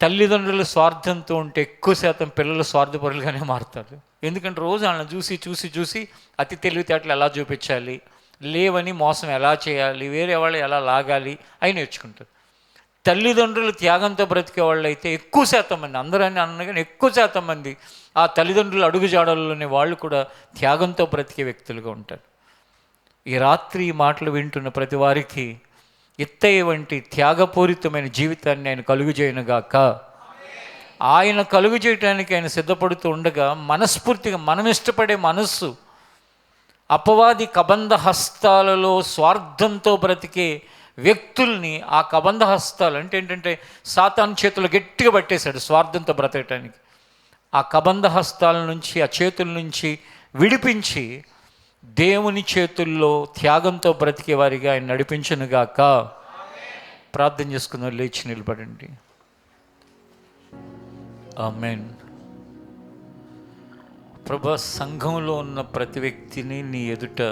తల్లిదండ్రులు స్వార్థంతో ఉంటే ఎక్కువ శాతం పిల్లలు స్వార్థపరులుగానే మారుతారు. ఎందుకంటే రోజు వాళ్ళని చూసి చూసి చూసి అతి తెలివితేటలు ఎలా చూపించాలి, లేవని మోసం ఎలా చేయాలి, వేరే వాళ్ళు ఎలా లాగాలి అవి నేర్చుకుంటారు. తల్లిదండ్రులు త్యాగంతో బ్రతికే వాళ్ళు అయితే ఎక్కువ శాతం మంది, అందరూ అని అనగానే ఎక్కువ శాతం మంది ఆ తల్లిదండ్రుల అడుగుజాడల్లోనే వాళ్ళు కూడా త్యాగంతో బ్రతికే వ్యక్తులుగా ఉంటారు. ఈ రాత్రి ఈ మాటలు వింటున్న ప్రతి వారికి ఇత్తయి వంటి త్యాగపూరితమైన జీవితాన్ని ఆయన కలుగు చేయనుగాక. ఆయన కలుగు చేయటానికి ఆయన సిద్ధపడుతూ ఉండగా మనస్ఫూర్తిగా మనం ఇష్టపడే మనస్సు అపవాది కబంధ హస్తాలలో స్వార్థంతో బ్రతికే వ్యక్తుల్ని, ఆ కబంధ హస్తాలు అంటే ఏంటంటే సాతాను చేతులు గట్టిగా పట్టేశాడు స్వార్థంతో బ్రతకటానికి. ఆ కబంధ హస్తాల నుంచి, ఆ చేతుల నుంచి విడిపించి దేవుని చేతుల్లో త్యాగంతో బ్రతికే వారిగా ఆయన నడిపించునుగాక. ప్రార్థన చేసుకుందాం, లేచి నిలబడండి. ఆమేన్. ప్రభా, సంఘంలో ఉన్న ప్రతి వ్యక్తిని నీ ఎదుట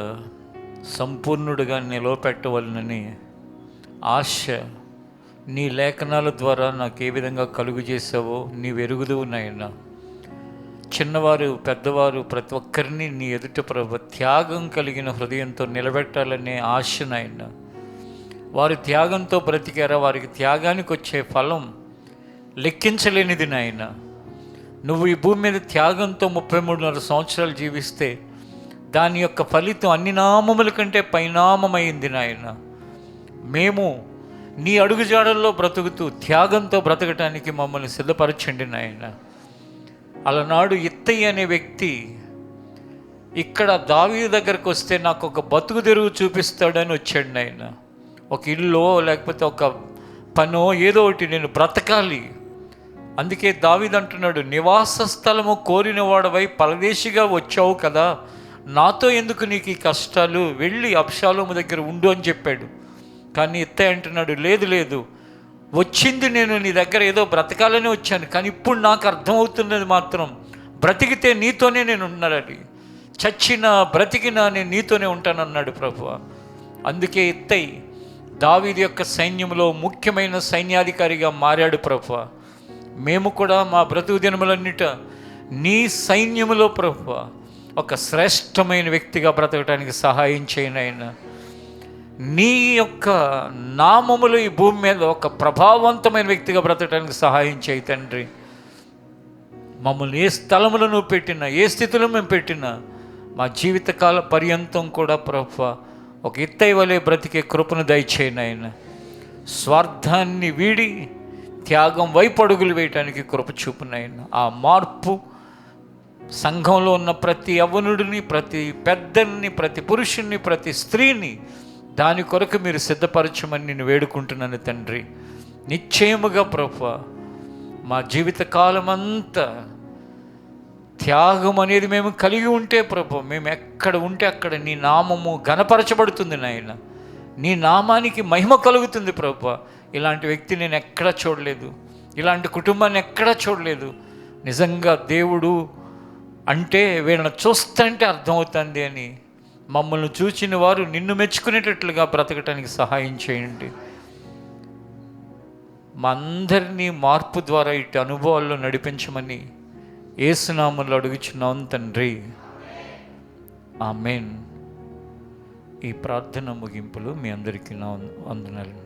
సంపూర్ణుడిగా నిలవపెట్టవలనని ఆశ నీ లేఖనాల ద్వారా నాకు ఏ విధంగా కలుగు చేసావో నీ వెరుగుదువు నాయన. చిన్నవారు పెద్దవారు ప్రతి ఒక్కరిని నీ ఎదుట ప్రభు త్యాగం కలిగిన హృదయంతో నిలబెట్టాలనే ఆశ నాయన. వారి త్యాగంతో బ్రతికారా, వారికి త్యాగానికి వచ్చే ఫలం లెక్కించలేనిది నాయన. నువ్వు ఈ భూమి మీద త్యాగంతో 33.5 సంవత్సరాలు జీవిస్తే దాని యొక్క ఫలితం అన్ని నామముల కంటే పైనామమైంది నాయన. మేము నీ అడుగుజాడల్లో బ్రతుకుతూ త్యాగంతో బ్రతకటానికి మమ్మల్ని సిద్ధపరచండి నాయన. అలనాడు ఇత్తయి అనే వ్యక్తి ఇక్కడ దావీదు దగ్గరకు వస్తే నాకు ఒక బతుకు తెరువు చూపిస్తాడని వచ్చాడు నాయన. ఒక ఇల్లు లేకపోతే ఒక పనో ఏదో ఒకటి నేను బ్రతకాలి. అందుకే దావీదు అంటున్నాడు, నివాస స్థలము కోరిన వాడవై పరదేశిగా వచ్చావు కదా, నాతో ఎందుకు నీకు ఈ కష్టాలు, వెళ్ళి అబ్షాలోము దగ్గర ఉండు అని చెప్పాడు. కానీ ఇత్తయి అంటున్నాడు, లేదు లేదు, వచ్చింది నేను నీ దగ్గర ఏదో బ్రతకాలని వచ్చాను, కానీ ఇప్పుడు నాకు అర్థమవుతున్నది మాత్రం బ్రతికితే నీతోనే నేను ఉన్నానని, చచ్చినా బ్రతికినా నేను నీతోనే ఉంటానన్నాడు ప్రభువా. అందుకే ఇత్తయి దావీదు యొక్క సైన్యంలో ముఖ్యమైన సైన్యాధికారిగా మారాడు ప్రభువా. మేము కూడా మా బ్రతుకు దినములన్నిట నీ సైన్యములో ప్రభువా ఒక శ్రేష్టమైన వ్యక్తిగా బ్రతకడానికి సహాయం చేయనైనా. నీ యొక్క నామములు ఈ భూమి మీద ఒక ప్రభావవంతమైన వ్యక్తిగా బ్రతకడానికి సహాయం చేయి తండ్రి. మమ్మల్ని ఏ స్థలములో నువ్వు పెట్టినా, ఏ స్థితిలో మేము పెట్టినా మా జీవితకాల పర్యంతం కూడా ప్రభువా ఒక ఇత్తయి వలె బ్రతికే కృపను దయచేయనైనా. స్వార్థాన్ని వీడి త్యాగం వైపు అడుగులు వేయటానికి కృప చూపునైనా. ఆ మార్పు సంఘంలో ఉన్న ప్రతి యవ్వనుడిని, ప్రతి పెద్దల్ని, ప్రతి పురుషుణ్ణి, ప్రతి స్త్రీని దాని కొరకు మీరు సిద్ధపరచమని నేను వేడుకుంటున్నాను తండ్రి. నిశ్చయముగా ప్రభువా మా జీవితకాలమంతా త్యాగం అనేది మేము కలిగి ఉంటే ప్రభు, మేము ఎక్కడ ఉంటే అక్కడ నీ నామము ఘనపరచబడుతుంది నాయన. నీ నామానికి మహిమ కలుగుతుంది ప్రభు. ఇలాంటి వ్యక్తి నేను ఎక్కడా చూడలేదు, ఇలాంటి కుటుంబాన్ని ఎక్కడా చూడలేదు. నిజంగా దేవుడు అంటే వీళ్ళని చూస్తుంటే అర్థమవుతుంది అని మమ్మల్ని చూచిన వారు నిన్ను మెచ్చుకునేటట్లుగా బ్రతకటానికి సహాయం చేయండి. మా అందరినీ మార్పు ద్వారా ఇటు అనుభవాల్లో నడిపించమని యేసు నామములో అడుగుచున్నాం తండ్రి. ఆమేన్. ఈ ప్రార్థన ముగింపులో మీ అందరికీ నా వందనాలు.